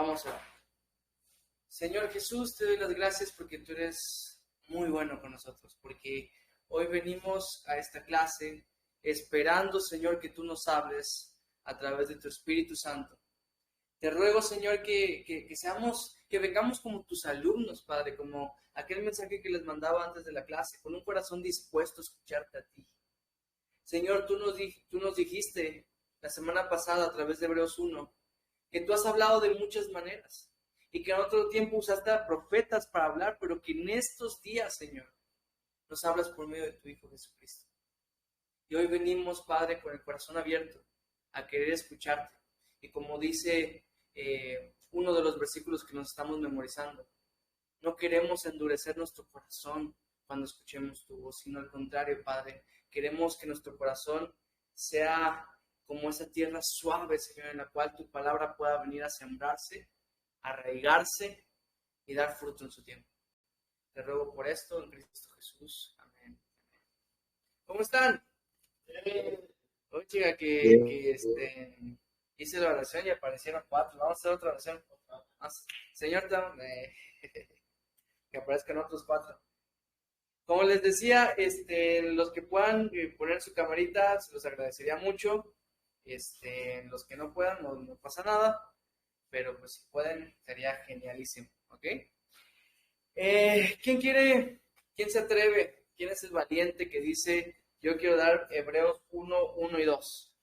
Vamos a ver. Señor Jesús, te doy las gracias porque tú eres muy bueno con nosotros, porque hoy venimos a esta clase esperando, Señor, que tú nos hables a través de tu Espíritu Santo. Te ruego, Señor, que vengamos como tus alumnos, Padre, como aquel mensaje que les mandaba antes de la clase, con un corazón dispuesto a escucharte a ti. Señor, tú nos dijiste la semana pasada a través de Hebreos 1, que tú has hablado de muchas maneras y que en otro tiempo usaste a profetas para hablar, pero que en estos días, Señor, nos hablas por medio de tu Hijo Jesucristo. Y hoy venimos, Padre, con el corazón abierto a querer escucharte. Y como dice uno de los versículos que nos estamos memorizando, no queremos endurecer nuestro corazón cuando escuchemos tu voz, sino al contrario, Padre, queremos que nuestro corazón sea como esa tierra suave, Señor, en la cual tu palabra pueda venir a sembrarse, arraigarse y dar fruto en su tiempo. Te ruego por esto en Cristo Jesús. Amén. ¿Cómo están? Oye, chica, hice la oración y aparecieron 4. Vamos a hacer otra oración. Señor, que aparezcan otros 4. Como les decía, los que puedan poner su camarita, se los agradecería mucho. Los que no puedan, no pasa nada. Pero pues si pueden, sería genialísimo, ¿ok? ¿Quién se atreve? ¿Quién es el valiente que dice, yo quiero dar Hebreos 1, 1 y 2?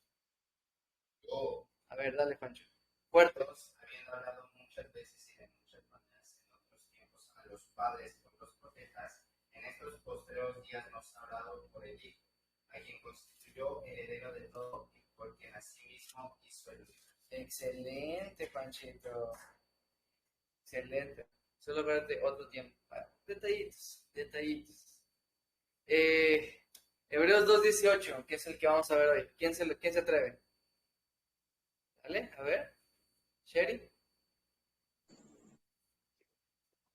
A ver, dale, Pancho. Fuerte. Habiendo hablado muchas veces y de muchas maneras en otros tiempos a los padres por los profetas, en estos postreros días nos ha hablado por el Hijo, a quien constituyó heredero de todo y por quien asimismo hizo el universo. Excelente, Panchito. Excelente. Solo verte otro tiempo. Detallitos. Hebreos 2:18, que es el que vamos a ver hoy. ¿Quién se atreve? Dale, a ver. Sherry.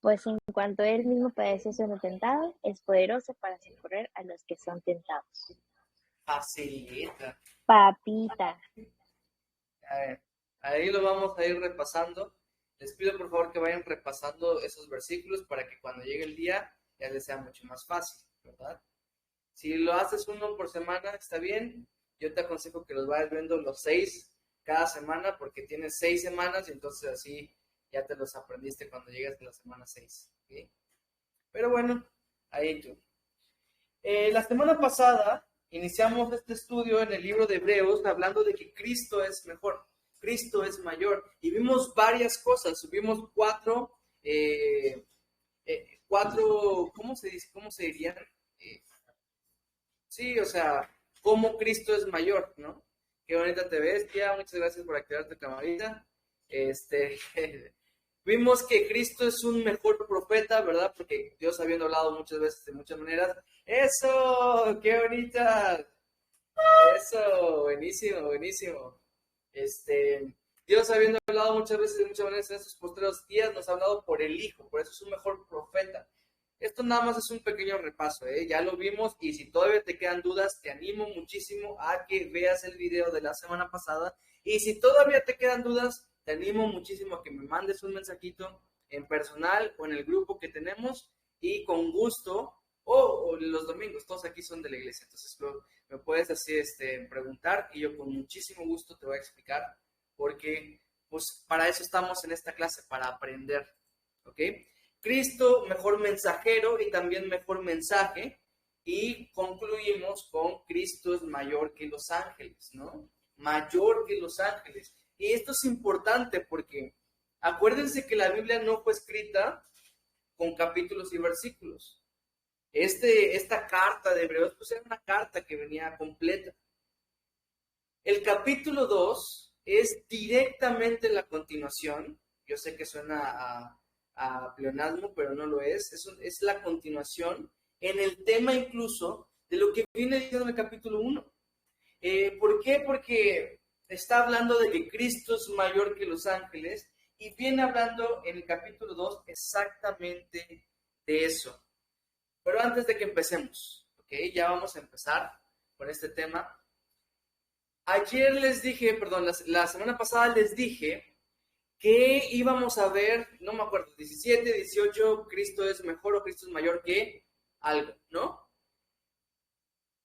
Pues en cuanto él mismo padeció siendo tentado, es poderoso para socorrer a los que son tentados. Facilita. Papita. A ver, ahí lo vamos a ir repasando. Les pido por favor que vayan repasando esos versículos para que cuando llegue el día ya les sea mucho más fácil, ¿verdad? Si lo haces uno por semana, está bien. Yo te aconsejo que los vayas viendo los 6 cada semana porque tienes 6 semanas y entonces así ya te los aprendiste cuando llegues a la semana 6. ¿Okay? Pero bueno, ahí tú. La semana pasada iniciamos este estudio en el libro de Hebreos hablando de que Cristo es mejor, Cristo es mayor. Y vimos varias cosas, vimos 4, ¿cómo se dice? ¿Cómo se dirían? Sí, o sea, cómo Cristo es mayor, ¿no? Qué bonita te ves, tía, muchas gracias por activar tu camarita. Vimos que Cristo es un mejor profeta, ¿verdad? Porque Dios habiendo hablado muchas veces de muchas maneras. ¡Eso! ¡Qué bonita! Eso, buenísimo. Dios habiendo hablado muchas veces de muchas maneras en estos postreros días, nos ha hablado por el Hijo, por eso es un mejor profeta. Esto nada más es un pequeño repaso, ya lo vimos y si todavía te quedan dudas, te animo muchísimo a que veas el video de la semana pasada y si todavía te quedan dudas, te animo muchísimo a que me mandes un mensajito en personal o en el grupo que tenemos y con gusto, o los domingos, todos aquí son de la iglesia, entonces me puedes así preguntar y yo con muchísimo gusto te voy a explicar porque pues para eso estamos en esta clase, para aprender, ¿ok? Cristo, mejor mensajero y también mejor mensaje. Y concluimos con Cristo es mayor que los ángeles, ¿no? Mayor que los ángeles. Y esto es importante porque acuérdense que la Biblia no fue escrita con capítulos y versículos. Esta carta de Hebreos pues era una carta que venía completa. El capítulo 2 es directamente la continuación. Yo sé que suena a pleonasmo, pero no lo es. Es la continuación en el tema incluso de lo que viene diciendo en el capítulo 1. ¿Por qué? Porque está hablando de que Cristo es mayor que los ángeles y viene hablando en el capítulo 2 exactamente de eso. Pero antes de que empecemos, ¿ok? Ya vamos a empezar con este tema. Ayer les dije, perdón, la semana pasada les dije que íbamos a ver, no me acuerdo, 17, 18, Cristo es mejor o Cristo es mayor que algo, ¿no?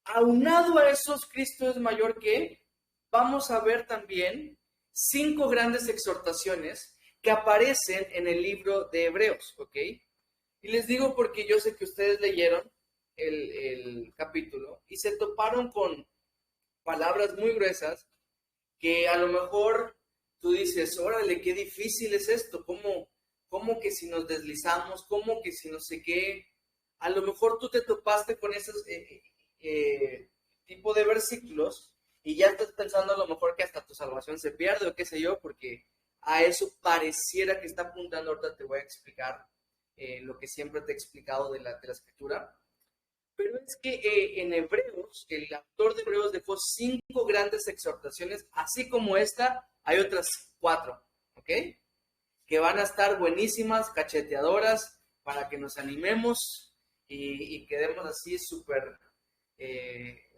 Aunado a esos, Cristo es mayor que, vamos a ver también 5 grandes exhortaciones que aparecen en el libro de Hebreos, ¿ok? Y les digo porque yo sé que ustedes leyeron el capítulo y se toparon con palabras muy gruesas que a lo mejor tú dices, órale, qué difícil es esto, cómo que si nos deslizamos, cómo que si no sé qué, a lo mejor tú te topaste con esos tipo de versículos y ya estás pensando a lo mejor que hasta tu salvación se pierde o qué sé yo, porque a eso pareciera que está apuntando. Ahorita te voy a explicar lo que siempre te he explicado de la escritura. Pero es que en Hebreos, el autor de Hebreos dejó 5 grandes exhortaciones, así como esta, hay otras 4, ¿ok? Que van a estar buenísimas, cacheteadoras, para que nos animemos y quedemos así súper,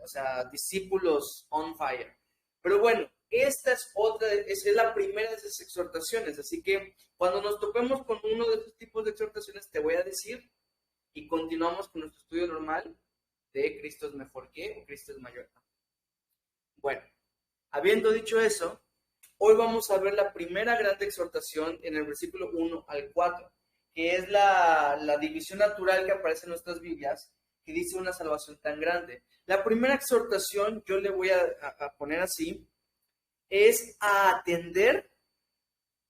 o sea, discípulos on fire. Pero bueno, esta es otra, es la primera de esas exhortaciones, así que cuando nos topemos con uno de estos tipos de exhortaciones, te voy a decir y continuamos con nuestro estudio normal de Cristo es mejor que o Cristo es mayor. Bueno, habiendo dicho eso, hoy vamos a ver la primera gran exhortación en el versículo 1 al 4, que es la división natural que aparece en nuestras Biblias, que dice una salvación tan grande. La primera exhortación, yo le voy a poner así, es a atender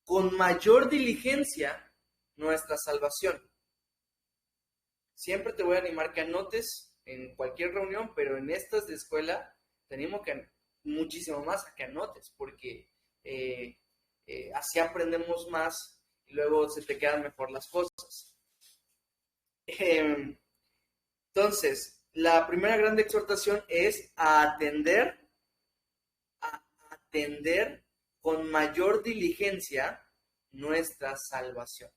con mayor diligencia nuestra salvación. Siempre te voy a animar que anotes en cualquier reunión, pero en estas de escuela tenemos que muchísimo más a que anotes, porque así aprendemos más y luego se te quedan mejor las cosas. Entonces, la primera gran exhortación es a atender con mayor diligencia nuestra salvación.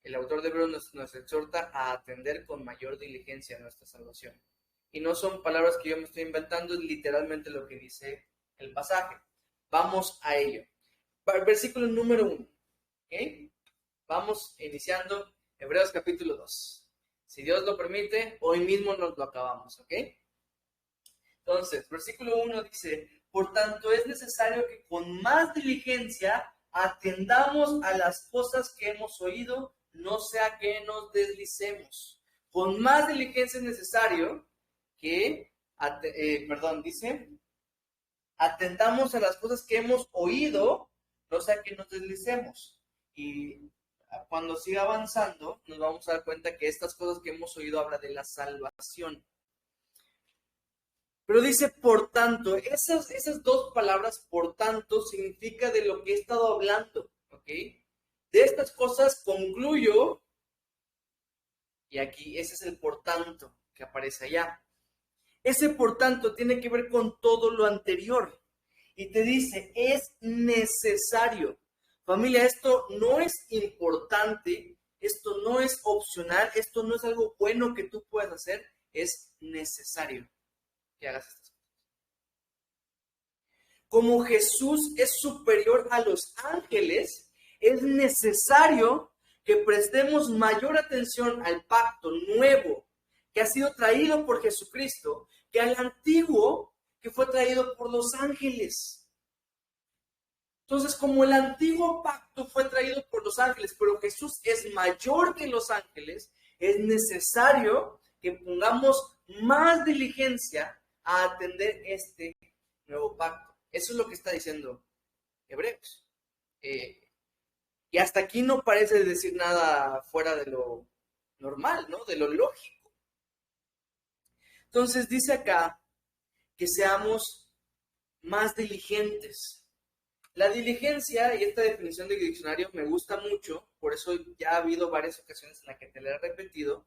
El autor de Hebreos nos exhorta a atender con mayor diligencia nuestra salvación. Y no son palabras que yo me estoy inventando, es literalmente lo que dice el pasaje. Vamos a ello. Versículo número 1. ¿Okay? Vamos iniciando Hebreos capítulo 2. Si Dios lo permite, hoy mismo nos lo acabamos. ¿Ok? Entonces, versículo 1 dice, por tanto es necesario que con más diligencia atendamos a las cosas que hemos oído, no sea que nos deslicemos. Con más diligencia es necesario que, dice, atendamos a las cosas que hemos oído, no sea que nos deslicemos. Y cuando siga avanzando, nos vamos a dar cuenta que estas cosas que hemos oído habla de la salvación. Pero dice, por tanto, esas dos palabras, por tanto, significa de lo que he estado hablando, ¿ok? De estas cosas concluyo, y aquí ese es el por tanto que aparece allá. Ese por tanto tiene que ver con todo lo anterior. Y te dice, es necesario. Familia, esto no es importante, esto no es opcional, esto no es algo bueno que tú puedas hacer, es necesario que hagas estas cosas. Como Jesús es superior a los ángeles, es necesario que prestemos mayor atención al pacto nuevo que ha sido traído por Jesucristo que al antiguo que fue traído por los ángeles. Entonces, como el antiguo pacto fue traído por los ángeles, pero Jesús es mayor que los ángeles, es necesario que pongamos más diligencia a atender este nuevo pacto. Eso es lo que está diciendo Hebreos. Y hasta aquí no parece decir nada fuera de lo normal, ¿no? De lo lógico. Entonces dice acá que seamos más diligentes. La diligencia, y esta definición de diccionario me gusta mucho, por eso ya ha habido varias ocasiones en las que te la he repetido.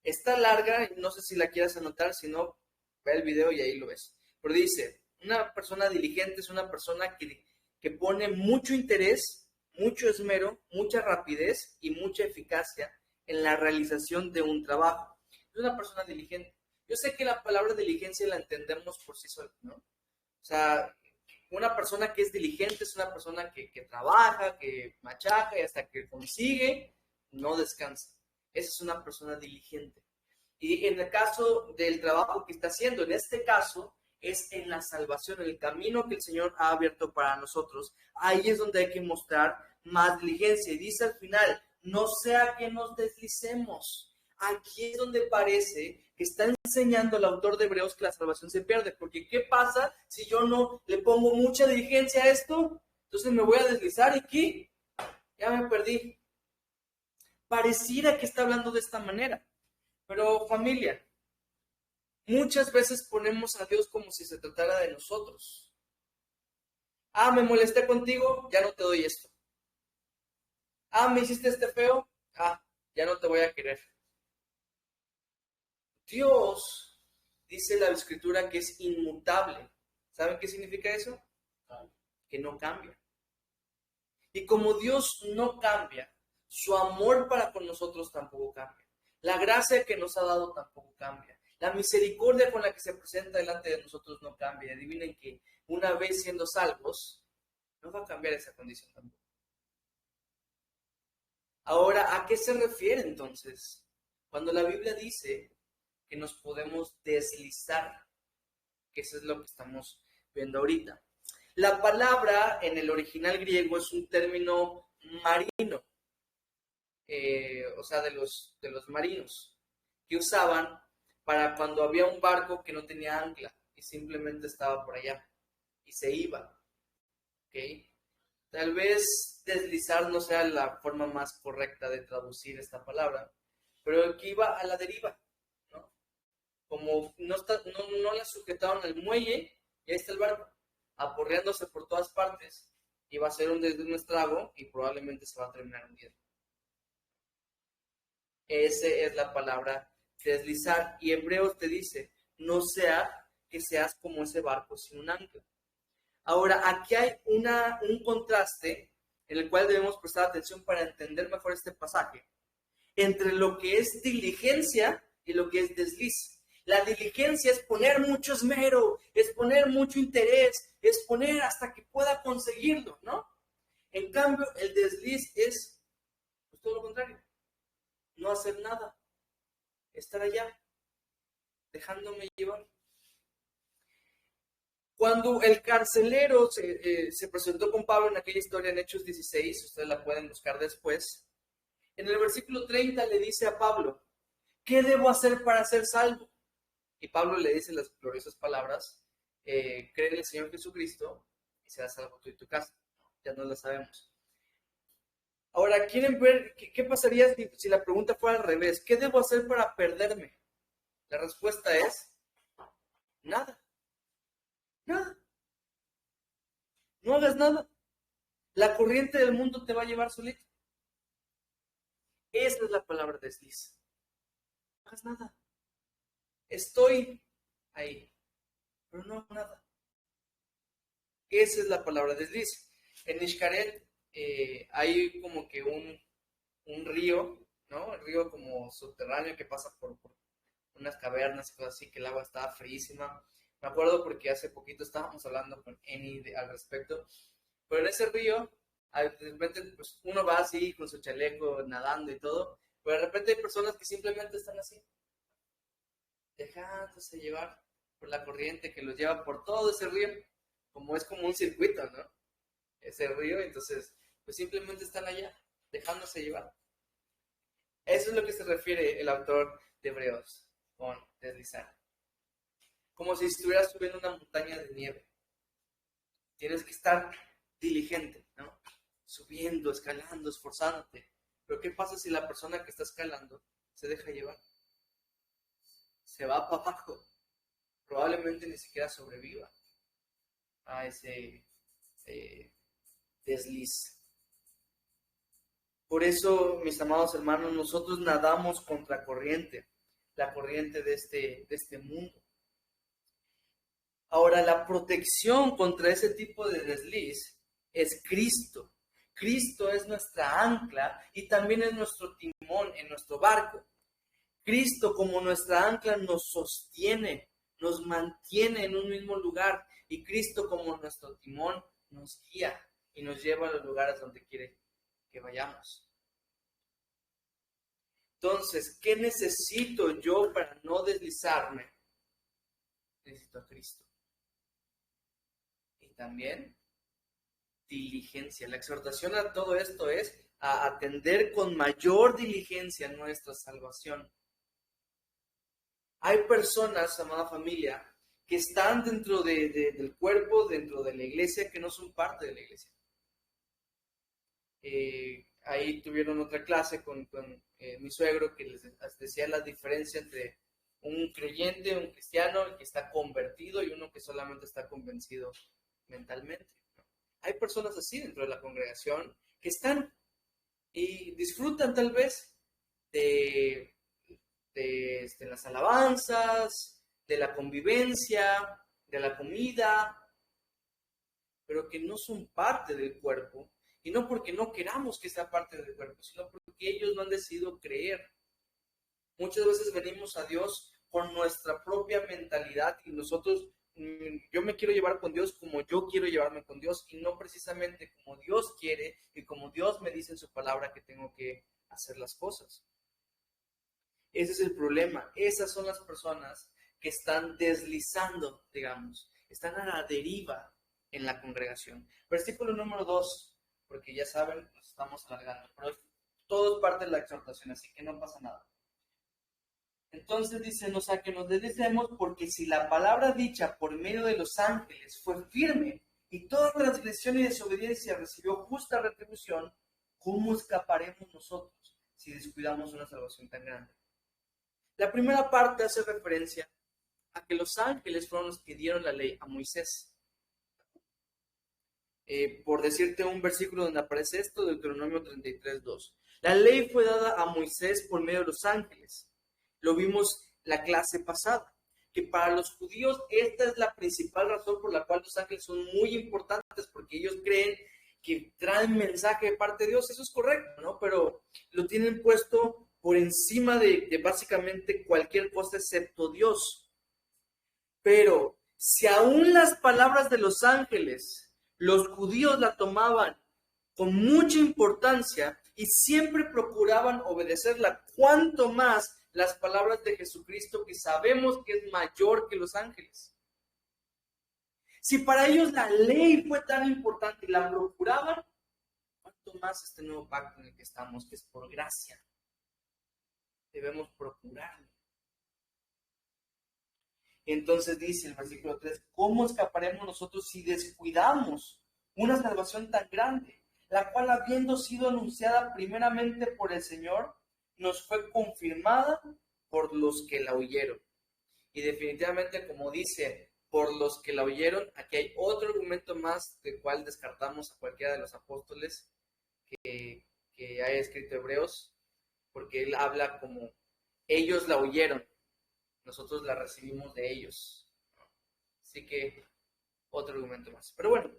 Está larga, no sé si la quieras anotar, si no, ve el video y ahí lo ves. Pero dice, una persona diligente es una persona que pone mucho interés, mucho esmero, mucha rapidez y mucha eficacia en la realización de un trabajo. Es una persona diligente. Yo sé que la palabra diligencia la entendemos por sí sola, ¿no? O sea, una persona que es diligente es una persona que trabaja, que machaca y hasta que consigue, no descansa. Esa es una persona diligente. Y en el caso del trabajo que está haciendo, en este caso, es en la salvación, en el camino que el Señor ha abierto para nosotros. Ahí es donde hay que mostrar más diligencia. Y dice al final, no sea que nos deslicemos. Aquí es donde parece que está enseñando el autor de Hebreos que la salvación se pierde. Porque ¿qué pasa si yo no le pongo mucha diligencia a esto? Entonces me voy a deslizar y ¿qué? Ya me perdí. Pareciera que está hablando de esta manera. Pero familia, muchas veces ponemos a Dios como si se tratara de nosotros. Ah, me molesté contigo, ya no te doy esto. Ah, me hiciste este feo, ya no te voy a querer. Dios, dice la Escritura, que es inmutable. ¿Saben qué significa eso? Que no cambia. Y como Dios no cambia, su amor para con nosotros tampoco cambia. La gracia que nos ha dado tampoco cambia. La misericordia con la que se presenta delante de nosotros no cambia. Adivinen que una vez siendo salvos, no va a cambiar esa condición tampoco. Ahora, ¿a qué se refiere entonces? Cuando la Biblia dice que nos podemos deslizar, que eso es lo que estamos viendo ahorita. La palabra en el original griego es un término marino, o sea, de los marinos, que usaban para cuando había un barco que no tenía ancla y simplemente estaba por allá y se iba. ¿Okay? Tal vez deslizar no sea la forma más correcta de traducir esta palabra, pero que iba a la deriva, ¿no? Como no la sujetaron al muelle, y ahí está el barco, aporreándose por todas partes, y va a ser un estrago y probablemente se va a terminar hundiendo. Esa es la palabra deslizar, y Hebreos te dice, no sea que seas como ese barco sin un ancla. Ahora, aquí hay un contraste en el cual debemos prestar atención para entender mejor este pasaje, entre lo que es diligencia y lo que es desliz. La diligencia es poner mucho esmero, es poner mucho interés, es poner hasta que pueda conseguirlo, ¿no? En cambio, el desliz es pues, todo lo contrario. No hacer nada, estar allá, dejándome llevar. Cuando el carcelero se presentó con Pablo en aquella historia en Hechos 16, ustedes la pueden buscar después, en el versículo 30 le dice a Pablo, ¿qué debo hacer para ser salvo? Y Pablo le dice las gloriosas palabras, cree en el Señor Jesucristo y serás salvo tú y tu casa. Ya no lo sabemos. Ahora, ¿quieren ver qué pasaría si la pregunta fuera al revés? ¿Qué debo hacer para perderme? La respuesta es, nada. Nada. No hagas nada. La corriente del mundo te va a llevar solito. Esa es la palabra desliz. No hagas nada. Estoy ahí, pero no hago nada. Esa es la palabra desliz. En Xcaret hay como que un río, ¿no? El río como subterráneo que pasa por unas cavernas y cosas así, que el agua estaba fríísima. Me acuerdo porque hace poquito estábamos hablando con Eni al respecto. Pero en ese río, de repente, pues uno va así con su chaleco nadando y todo, pero de repente hay personas que simplemente están así, dejándose llevar por la corriente que los lleva por todo ese río, como es como un circuito, ¿no? Ese río, entonces, pues simplemente están allá, dejándose llevar. Eso es lo que se refiere el autor de Hebreos con deslizar. Como si estuvieras subiendo una montaña de nieve. Tienes que estar diligente, ¿no? Subiendo, escalando, esforzándote. Pero ¿qué pasa si la persona que está escalando se deja llevar? Se va para abajo. Probablemente ni siquiera sobreviva a ese desliz. Por eso, mis amados hermanos, nosotros nadamos contra corriente, la corriente de este mundo. Ahora, la protección contra ese tipo de desliz es Cristo. Cristo es nuestra ancla y también es nuestro timón en nuestro barco. Cristo como nuestra ancla nos sostiene, nos mantiene en un mismo lugar y Cristo como nuestro timón nos guía y nos lleva a los lugares donde quiere que vayamos. Entonces, ¿qué necesito yo para no deslizarme? Necesito a Cristo. Y también diligencia. La exhortación a todo esto es a atender con mayor diligencia nuestra salvación. Hay personas, amada familia, que están dentro del cuerpo, dentro de la iglesia, que no son parte de la iglesia. Ahí tuvieron otra clase con mi suegro que les decía la diferencia entre un creyente, un cristiano, el que está convertido y uno que solamente está convencido mentalmente. Hay personas así dentro de la congregación que están y disfrutan tal vez de las alabanzas, de la convivencia, de la comida, pero que no son parte del cuerpo, y no porque no queramos que sea parte del cuerpo, sino porque ellos no han decidido creer. Muchas veces venimos a Dios con nuestra propia mentalidad y nosotros, yo me quiero llevar con Dios como yo quiero llevarme con Dios y no precisamente como Dios quiere y como Dios me dice en su palabra que tengo que hacer las cosas. Ese es el problema. Esas son las personas que están deslizando, digamos, están a la deriva en la congregación. Versículo número 2, porque ya saben, nos estamos alargando, pero todo es parte de la exhortación, así que no pasa nada. Entonces dice, o sea, que nos deslicemos, porque si la palabra dicha por medio de los ángeles fue firme y toda transgresión y desobediencia recibió justa retribución, ¿cómo escaparemos nosotros si descuidamos una salvación tan grande? La primera parte hace referencia a que los ángeles fueron los que dieron la ley a Moisés. Por decirte un versículo donde aparece esto, Deuteronomio 33:2. La ley fue dada a Moisés por medio de los ángeles. Lo vimos la clase pasada, que para los judíos esta es la principal razón por la cual los ángeles son muy importantes, porque ellos creen que traen mensaje de parte de Dios. Eso es correcto, ¿no? Pero lo tienen puesto por encima de básicamente cualquier cosa excepto Dios. Pero si aún las palabras de los ángeles, los judíos la tomaban con mucha importancia y siempre procuraban obedecerla, cuanto más las palabras de Jesucristo, que sabemos que es mayor que los ángeles. Si para ellos la ley fue tan importante y la procuraban, cuanto más este nuevo pacto en el que estamos, que es por gracia, debemos procurarlo. Entonces dice el versículo 3, ¿cómo escaparemos nosotros si descuidamos una salvación tan grande, la cual habiendo sido anunciada primeramente por el Señor, nos fue confirmada por los que la oyeron? Y definitivamente, como dice, por los que la oyeron, aquí hay otro argumento más del cual descartamos a cualquiera de los apóstoles que haya escrito Hebreos, porque él habla como ellos la oyeron, nosotros la recibimos de ellos. Así que otro argumento más. Pero bueno,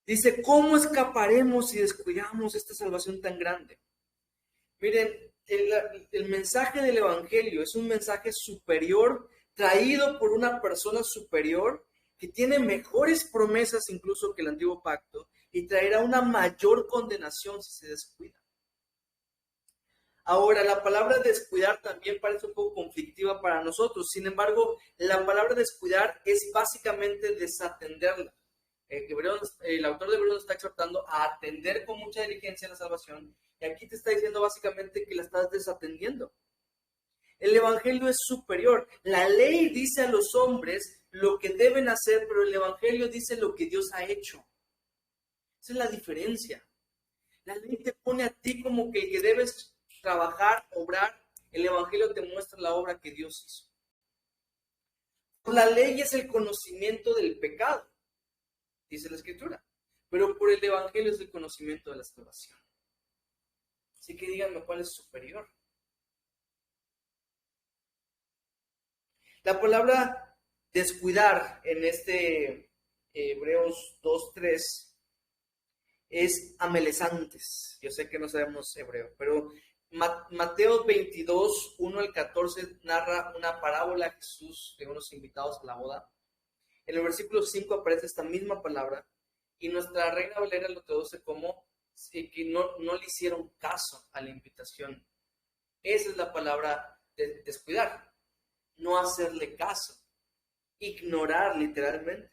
dice, ¿cómo escaparemos si descuidamos esta salvación tan grande? Miren, el mensaje del Evangelio es un mensaje superior, traído por una persona superior, que tiene mejores promesas incluso que el antiguo pacto, y traerá una mayor condenación si se descuida. Ahora, la palabra descuidar también parece un poco conflictiva para nosotros. Sin embargo, la palabra descuidar es básicamente desatenderla. El autor de Hebreos está exhortando a atender con mucha diligencia la salvación, y aquí te está diciendo básicamente que la estás desatendiendo. El Evangelio es superior. La ley dice a los hombres lo que deben hacer, pero el Evangelio dice lo que Dios ha hecho. Esa es la diferencia. La ley te pone a ti como que el que debes trabajar, obrar. El Evangelio te muestra la obra que Dios hizo. La ley es el conocimiento del pecado, dice la Escritura, pero por el Evangelio es el conocimiento de la salvación. Así que díganme cuál es superior. La palabra descuidar en este Hebreos 2:3 es amelezantes. Yo sé que no sabemos hebreo, pero Mateo 22, 1 al 14 narra una parábola a Jesús de unos invitados a la boda. En el versículo 5 aparece esta misma palabra y nuestra Reina Valera lo traduce como que no le hicieron caso a la invitación. Esa es la palabra de descuidar, no hacerle caso, ignorar literalmente.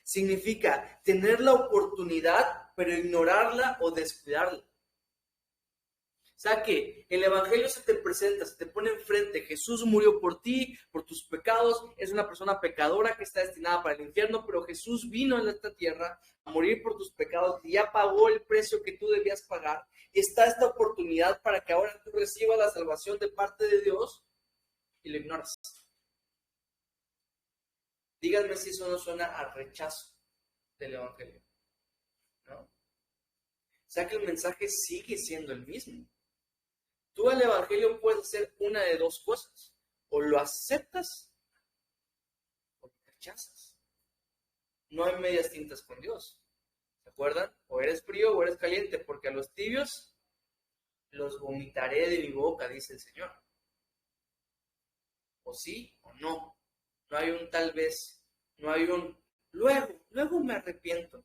Significa tener la oportunidad, pero ignorarla o descuidarla. O sea que el evangelio se te presenta, se te pone enfrente. Jesús murió por ti, por tus pecados. Es una persona pecadora que está destinada para el infierno, pero Jesús vino a esta tierra a morir por tus pecados y ya pagó el precio que tú debías pagar. Y está esta oportunidad para que ahora tú recibas la salvación de parte de Dios y lo ignoras. Díganme si eso no suena a rechazo del evangelio, ¿no? O sea que el mensaje sigue siendo el mismo. Tú al evangelio puedes hacer una de dos cosas. O lo aceptas o lo rechazas. No hay medias tintas con Dios. ¿Se acuerdan? O eres frío o eres caliente, porque a los tibios los vomitaré de mi boca, dice el Señor. O sí o no. No hay un tal vez, no hay un luego me arrepiento.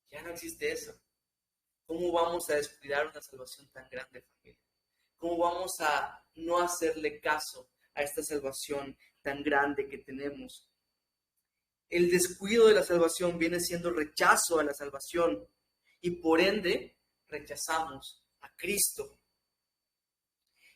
Ya no existe eso. ¿Cómo vamos a descuidar una salvación tan grande, familia? ¿Cómo vamos a no hacerle caso a esta salvación tan grande que tenemos? El descuido de la salvación viene siendo rechazo a la salvación y por ende rechazamos a Cristo.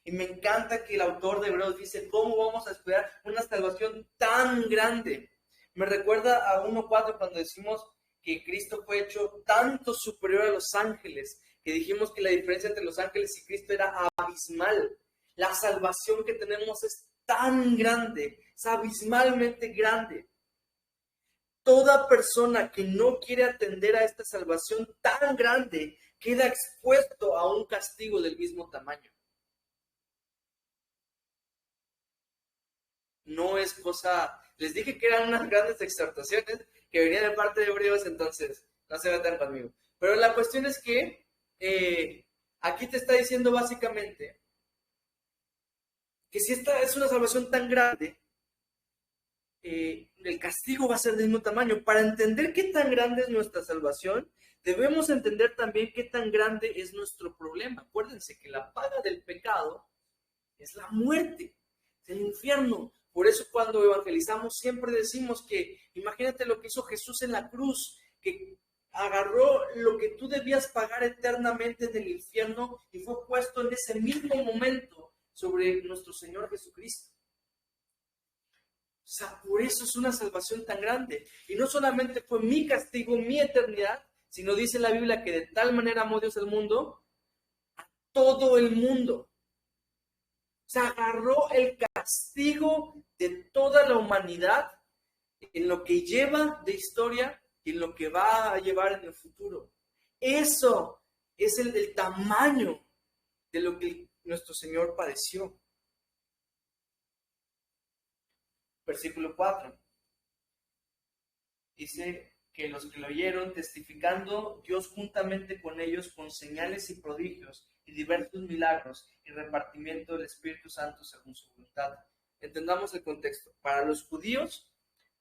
Y me encanta que el autor de Hebreos dice, ¿cómo vamos a descuidar una salvación tan grande? Me recuerda a 1:4 cuando decimos que Cristo fue hecho tanto superior a los ángeles, que dijimos que la diferencia entre los ángeles y Cristo era abismal. La salvación que tenemos es tan grande, es abismalmente grande. Toda persona que no quiere atender a esta salvación tan grande queda expuesto a un castigo del mismo tamaño. No es cosa... Les dije que eran unas grandes exhortaciones que venían de parte de Hebreos, entonces no se metan conmigo. Pero la cuestión es que aquí te está diciendo básicamente que si esta es una salvación tan grande, el castigo va a ser del mismo tamaño. Para entender qué tan grande es nuestra salvación, debemos entender también qué tan grande es nuestro problema. Acuérdense que la paga del pecado es la muerte, es el infierno. Por eso cuando evangelizamos siempre decimos que imagínate lo que hizo Jesús en la cruz, que agarró lo que tú debías pagar eternamente en el infierno y fue puesto en ese mismo momento sobre nuestro Señor Jesucristo. O sea, por eso es una salvación tan grande. Y no solamente fue mi castigo, mi eternidad, sino dice la Biblia que de tal manera amó Dios al mundo, a todo el mundo. O sea, agarró el castigo de toda la humanidad en lo que lleva de historia y en lo que va a llevar en el futuro. Eso es el tamaño de lo que nuestro Señor padeció. Versículo 4. Dice que los que lo oyeron testificando Dios juntamente con ellos con señales y prodigios y diversos milagros y repartimiento del Espíritu Santo según su voluntad. Entendamos el contexto. Para los judíos,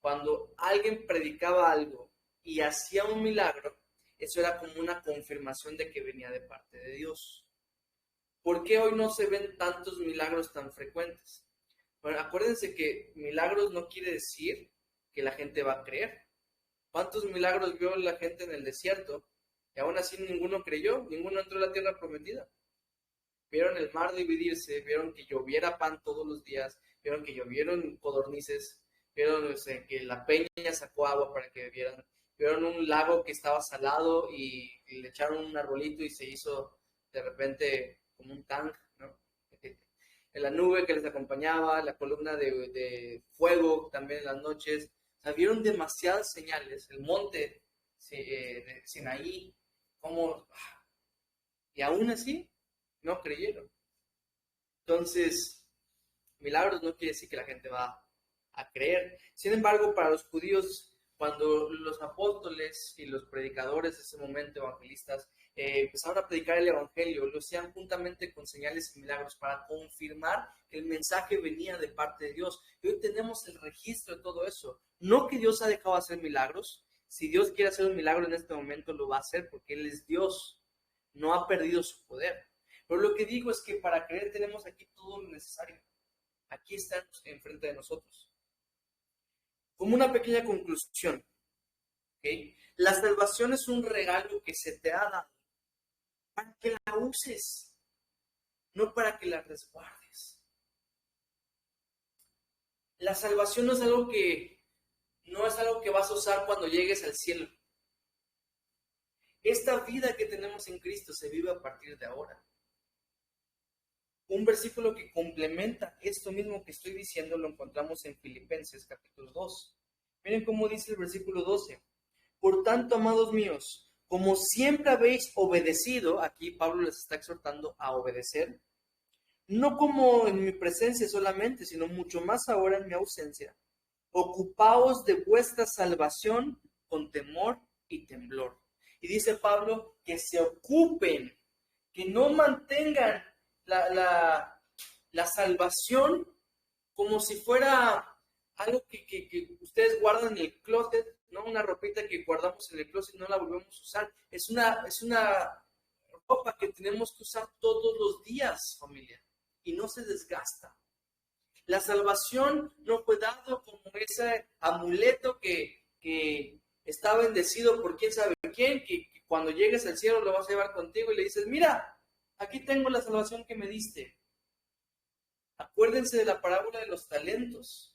cuando alguien predicaba algo y hacía un milagro, eso era como una confirmación de que venía de parte de Dios. ¿Por qué hoy no se ven tantos milagros tan frecuentes? Bueno, acuérdense que milagros no quiere decir que la gente va a creer. ¿Cuántos milagros vio la gente en el desierto? Y aún así ninguno creyó, ninguno entró a la tierra prometida. Vieron el mar dividirse, vieron que lloviera pan todos los días, vieron que llovieron codornices, vieron que la peña sacó agua para que bebieran, vieron un lago que estaba salado y le echaron un arbolito y se hizo de repente como un tank, ¿no? En la nube que les acompañaba, la columna de fuego también en las noches. O sea, vieron demasiadas señales, el monte de Sinaí, como, y aún así no creyeron. Entonces, milagros no quiere decir que la gente va a creer. Sin embargo, para los judíos, Cuando los apóstoles y los predicadores de ese momento, evangelistas, empezaron a predicar el evangelio, lo hacían juntamente con señales y milagros para confirmar que el mensaje venía de parte de Dios. Y hoy tenemos el registro de todo eso. No que Dios ha dejado de hacer milagros. Si Dios quiere hacer un milagro en este momento, lo va a hacer porque Él es Dios. No ha perdido su poder. Pero lo que digo es que para creer tenemos aquí todo lo necesario. Aquí está enfrente de nosotros. Como una pequeña conclusión, ¿okay? La salvación es un regalo que se te ha dado para que la uses, no para que la resguardes. La salvación no es algo que vas a usar cuando llegues al cielo. Esta vida que tenemos en Cristo se vive a partir de ahora. Un versículo que complementa esto mismo que estoy diciendo lo encontramos en Filipenses capítulo 2. Miren cómo dice el versículo 12. Por tanto, amados míos, como siempre habéis obedecido, aquí Pablo les está exhortando a obedecer, no como en mi presencia solamente, sino mucho más ahora en mi ausencia. Ocupaos de vuestra salvación con temor y temblor. Y dice Pablo que se ocupen, que no mantengan la salvación como si fuera algo que ustedes guardan en el closet, ¿no? Una ropita que guardamos en el closet y no la volvemos a usar. Es una ropa que tenemos que usar todos los días, familia, y no se desgasta. La salvación no fue dado como ese amuleto que está bendecido por quién sabe quién, que cuando llegues al cielo lo vas a llevar contigo y le dices, mira, aquí tengo la salvación que me diste. Acuérdense de la parábola de los talentos.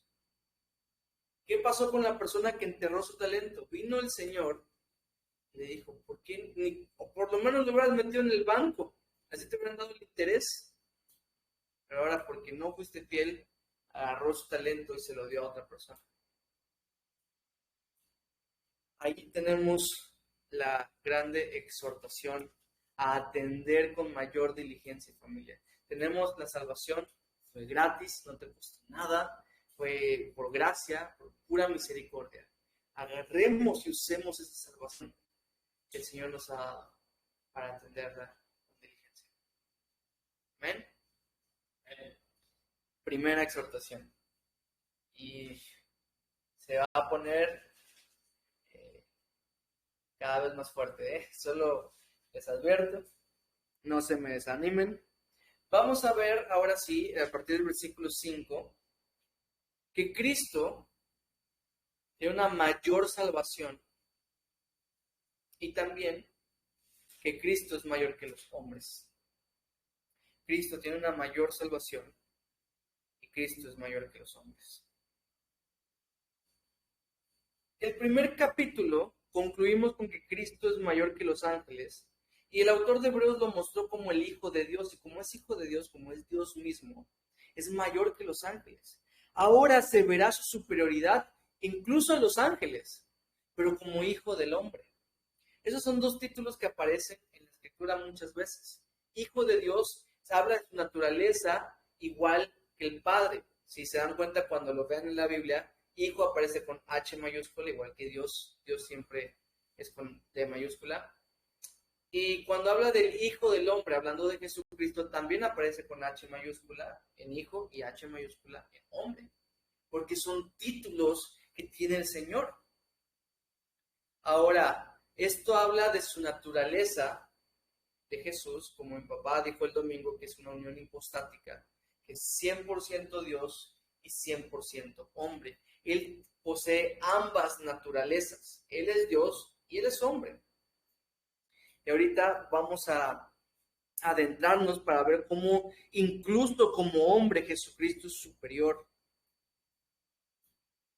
¿Qué pasó con la persona que enterró su talento? Vino el Señor y le dijo, ¿por qué? O por lo menos lo hubieras metido en el banco, así te hubieran dado el interés. Pero ahora, porque no fuiste fiel, agarró su talento y se lo dio a otra persona. Ahí tenemos la grande exhortación a atender con mayor diligencia, familia. Tenemos la salvación, fue gratis, no te costó nada, fue por gracia, por pura misericordia. Agarremos y usemos esa salvación que el Señor nos ha dado para atenderla con diligencia. Amén. Primera exhortación. Y se va a poner cada vez más fuerte, ¿eh? Solo les advierto, no se me desanimen. Vamos a ver ahora sí, a partir del versículo 5, que Cristo tiene una mayor salvación y también que Cristo es mayor que los hombres. Cristo tiene una mayor salvación y Cristo es mayor que los hombres. El primer capítulo concluimos con que Cristo es mayor que los ángeles y el autor de Hebreos lo mostró como el Hijo de Dios y como es Hijo de Dios, como es Dios mismo, es mayor que los ángeles. Ahora se verá su superioridad incluso a los ángeles, pero como Hijo del Hombre. Esos son dos títulos que aparecen en la Escritura muchas veces. Hijo de Dios, se habla de su naturaleza igual que el Padre. Si se dan cuenta cuando lo vean en la Biblia, Hijo aparece con H mayúscula, igual que Dios. Dios siempre es con D mayúscula. Y cuando habla del Hijo del Hombre, hablando de Jesucristo, también aparece con H mayúscula en Hijo y H mayúscula en Hombre. Porque son títulos que tiene el Señor. Ahora, esto habla de su naturaleza de Jesús, como mi papá dijo el domingo, que es una unión hipostática, que es 100% Dios y 100% hombre. Él posee ambas naturalezas. Él es Dios y Él es hombre. Y ahorita vamos a adentrarnos para ver cómo, incluso como hombre, Jesucristo es superior.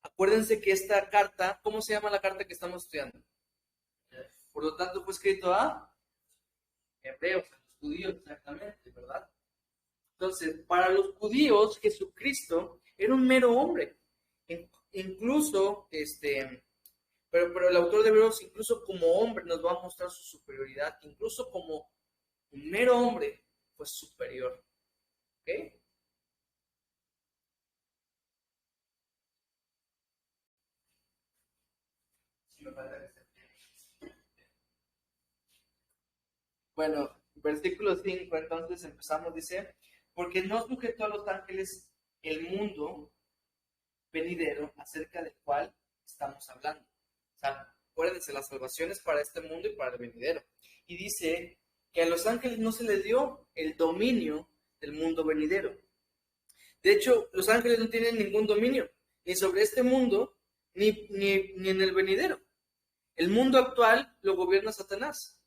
Acuérdense que esta carta, ¿cómo se llama la carta que estamos estudiando? Por lo tanto, fue escrito a hebreos, a los judíos, exactamente, ¿verdad? Entonces, para los judíos, Jesucristo era un mero hombre. Incluso, pero el autor de Hebreos, incluso como hombre, nos va a mostrar su superioridad. Incluso como un mero hombre, fue superior. ¿Ok? me falta que esté. Bueno, versículo 5, entonces empezamos, dice, porque no sujetó a los ángeles el mundo venidero acerca del cual estamos hablando. O sea, acuérdense, la salvación es para este mundo y para el venidero. Y dice que a los ángeles no se les dio el dominio del mundo venidero. De hecho, los ángeles no tienen ningún dominio, ni sobre este mundo, ni en el venidero. El mundo actual lo gobierna Satanás.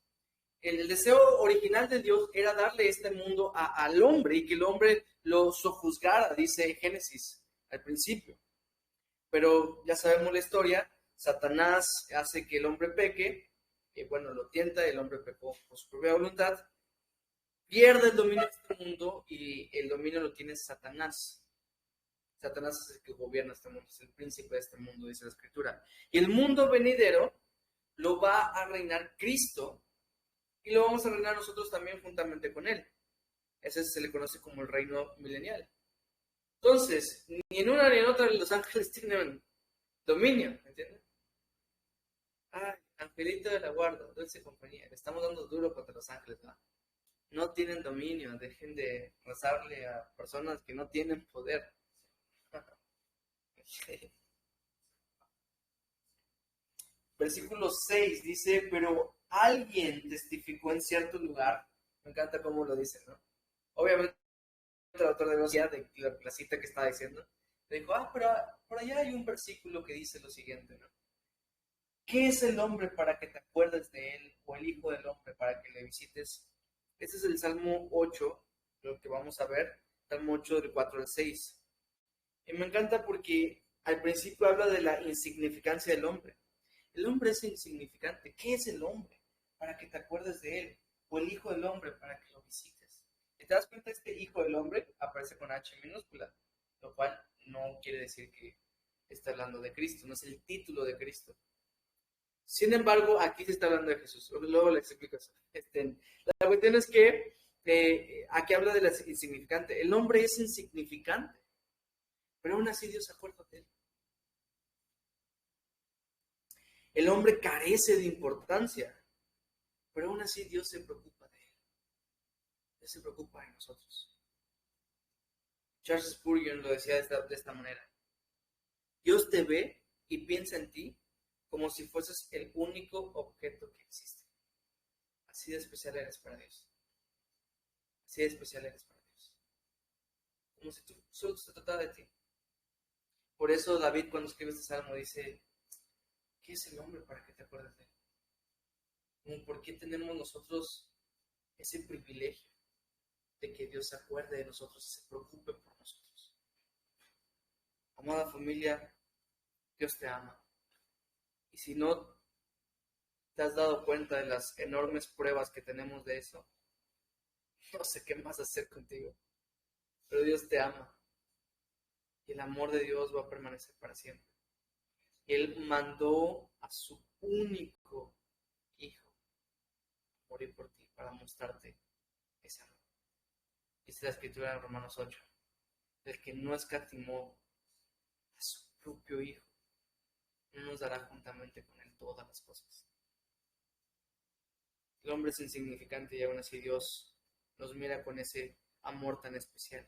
El deseo original de Dios era darle este mundo al hombre y que el hombre lo sojuzgara, dice Génesis al principio. Pero ya sabemos la historia, Satanás hace que el hombre peque, y bueno, lo tienta, el hombre pecó por su propia voluntad, pierde el dominio de este mundo y el dominio lo tiene Satanás. Satanás es el que gobierna este mundo, es el príncipe de este mundo, dice la Escritura. Y el mundo venidero lo va a reinar Cristo y lo vamos a reinar nosotros también juntamente con él. Ese se le conoce como el reino milenial. Entonces, ni en una ni en otra los ángeles tienen dominio, ¿me entiendes? Ay, angelito de la guarda, dulce compañía, le estamos dando duro contra los ángeles, ¿no? No tienen dominio, dejen de rezarle a personas que no tienen poder. Versículo 6 dice, pero alguien testificó en cierto lugar, me encanta cómo lo dice, ¿no? Obviamente el autor de la cita que estaba diciendo, le dijo, pero por allá hay un versículo que dice lo siguiente, ¿no? ¿Qué es el hombre para que te acuerdes de él? O el hijo del hombre para que le visites. Este es el Salmo 8, lo que vamos a ver, Salmo 8 del 4 al 6. Y me encanta porque al principio habla de la insignificancia del hombre. El hombre es insignificante. ¿Qué es el hombre? Para que te acuerdes de él. O el hijo del hombre para que lo visites. ¿Te das cuenta? Este hijo del hombre aparece con H minúscula, lo cual no quiere decir que está hablando de Cristo, no es el título de Cristo. Sin embargo, aquí se está hablando de Jesús. Luego les explico eso. La cuestión es que aquí habla de la insignificante. El hombre es insignificante, pero aún así Dios se acuerda de él. El hombre carece de importancia, pero aún así Dios se preocupa de él. Dios se preocupa de nosotros. Charles Spurgeon lo decía de esta manera. Dios te ve y piensa en ti como si fueses el único objeto que existe. Así de especial eres para Dios. Así de especial eres para Dios. Como si solo se tratara de ti. Por eso David cuando escribe este salmo dice, ¿qué es el hombre para que te acuerdes de él? Como ¿por qué tenemos nosotros ese privilegio de que Dios se acuerde de nosotros y se preocupe por nosotros? Amada familia, Dios te ama. Y si no te has dado cuenta de las enormes pruebas que tenemos de eso, no sé qué más hacer contigo. Pero Dios te ama. Y el amor de Dios va a permanecer para siempre. Él mandó a su único hijo a morir por ti para mostrarte ese amor. Dice la Escritura en Romanos 8. El que no escatimó a su propio hijo, no nos dará juntamente con él todas las cosas. El hombre es insignificante y aún así Dios nos mira con ese amor tan especial.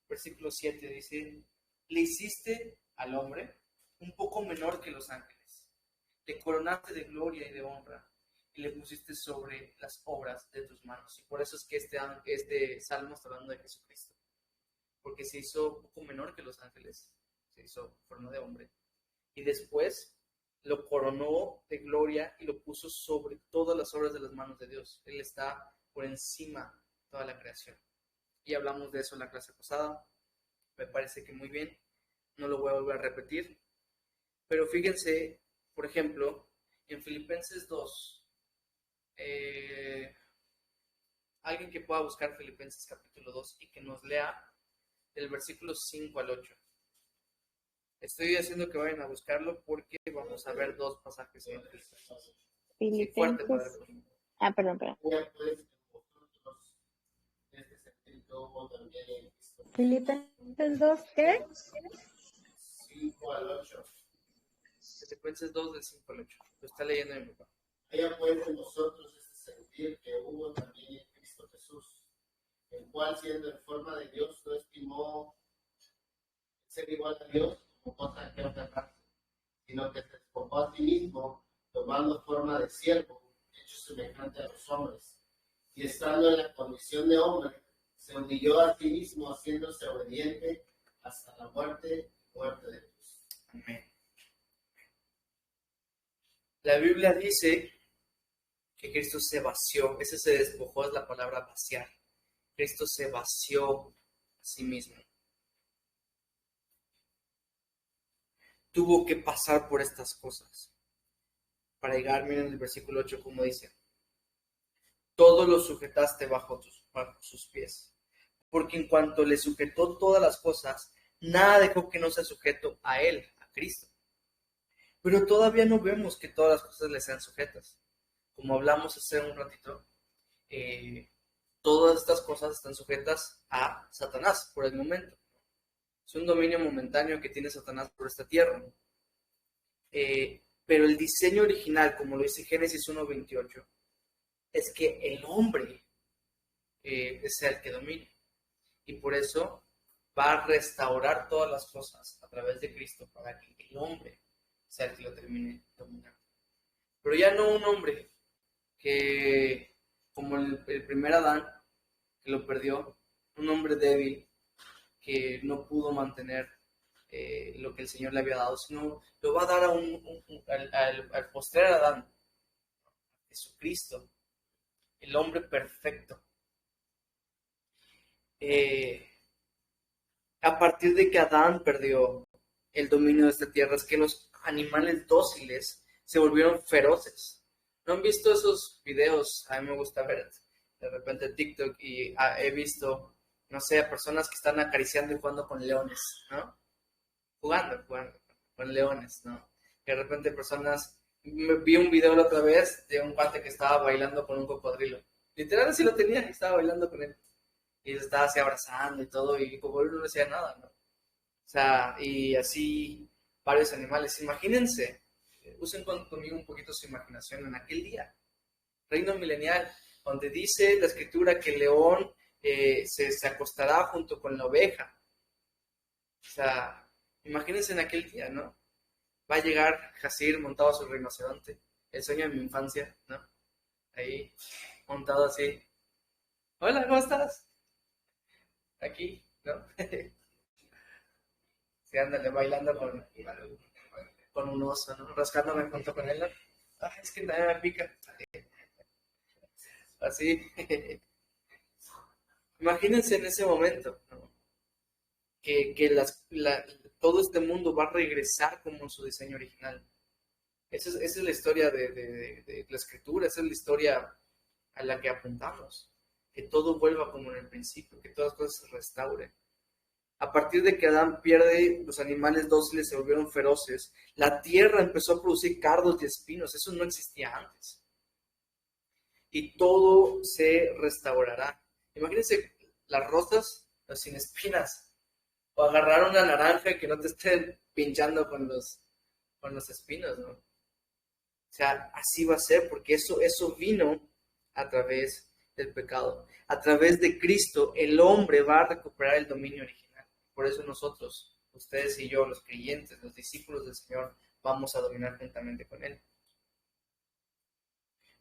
Versículo 7 dice, le hiciste al hombre un poco menor que los ángeles, le coronaste de gloria y de honra y le pusiste sobre las obras de tus manos. Y por eso es que este salmo está hablando de Jesucristo, porque se hizo un poco menor que los ángeles, se hizo forma de hombre. Y después lo coronó de gloria y lo puso sobre todas las obras de las manos de Dios. Él está por encima de toda la creación. Y hablamos de eso en la clase pasada. Me parece que muy bien. No lo voy a volver a repetir. Pero fíjense, por ejemplo, en Filipenses 2. Alguien que pueda buscar Filipenses capítulo 2 y que nos lea del versículo 5 al 8. Estoy haciendo que vayan a buscarlo porque vamos a ver dos pasajes. Filipenses. Fuerte, padre. Perdón. Filipenses 2, ¿qué? 5 al 8. Filipenses 2, del 5 al 8. Lo está leyendo mi papá. Haya pues en vosotros este sentir que hubo también en Cristo Jesús, el cual siendo en forma de Dios no estimó ser igual a Dios como cosa que aferrarse, sino que se despojó a sí mismo, tomando forma de siervo, hecho semejante a los hombres, y estando en la condición de hombre, se humilló a sí mismo, haciéndose obediente hasta la muerte de cruz. Amén. La Biblia dice que Cristo se vació. Ese se despojó es la palabra vaciar. Cristo se vació a sí mismo. Tuvo que pasar por estas cosas para llegar, miren el versículo 8 como dice, todo lo sujetaste bajo sus pies, porque en cuanto le sujetó todas las cosas, nada dejó que no sea sujeto a él, a Cristo. Pero todavía no vemos que todas las cosas le sean sujetas. Como hablamos hace un ratito, todas estas cosas están sujetas a Satanás por el momento. Es un dominio momentáneo que tiene Satanás por esta tierra. Pero el diseño original, como lo dice Génesis 1:28, es que el hombre sea el que domine. Y por eso va a restaurar todas las cosas a través de Cristo para que el hombre sea el que lo termine dominando. Pero ya no un hombre que, como el primer Adán, que lo perdió, un hombre débil que no pudo mantener lo que el Señor le había dado, sino lo va a dar al postrer Adán, Jesucristo, el hombre perfecto. A partir de que Adán perdió el dominio de esta tierra, es que los animales dóciles se volvieron feroces. ¿No han visto esos videos? A mí me gusta ver de repente TikTok y he visto, no sé, personas que están acariciando y jugando con leones, ¿no? Jugando con leones, ¿no? Y de repente personas, vi un video la otra vez de un cuate que estaba bailando con un cocodrilo. Literal así lo tenía, estaba bailando con él. Y se estaba así abrazando y todo, y el cocodrilo no decía nada, ¿no? O sea, y así varios animales. Imagínense, usen conmigo un poquito su imaginación en aquel día. Reino milenial, donde dice la escritura que el león se acostará junto con la oveja. O sea, imagínense en aquel día, ¿no? Va a llegar Jazir montado a su rinoceronte, el sueño de mi infancia, ¿no? Ahí, montado así. Hola, ¿cómo estás? Aquí, ¿no? Sí, ándale, bailando con un oso, ¿no? Rascándome junto con él, ¿no? Ay, es que nada me pica. Así. Imagínense en ese momento, ¿no? Que todo este mundo va a regresar como su diseño original. Esa es la historia de la escritura, esa es la historia a la que apuntamos. Que todo vuelva como en el principio, que todas las cosas se restauren. A partir de que Adán pierde, los animales dóciles se volvieron feroces. La tierra empezó a producir cardos y espinos. Eso no existía antes. Y todo se restaurará. Imagínense las rosas, las sin espinas. O agarrar una naranja que no te estén pinchando con los espinos, ¿no? O sea, así va a ser, porque eso vino a través del pecado. A través de Cristo, el hombre va a recuperar el dominio original. Por eso nosotros, ustedes y yo, los creyentes, los discípulos del Señor, vamos a dominar juntamente con Él.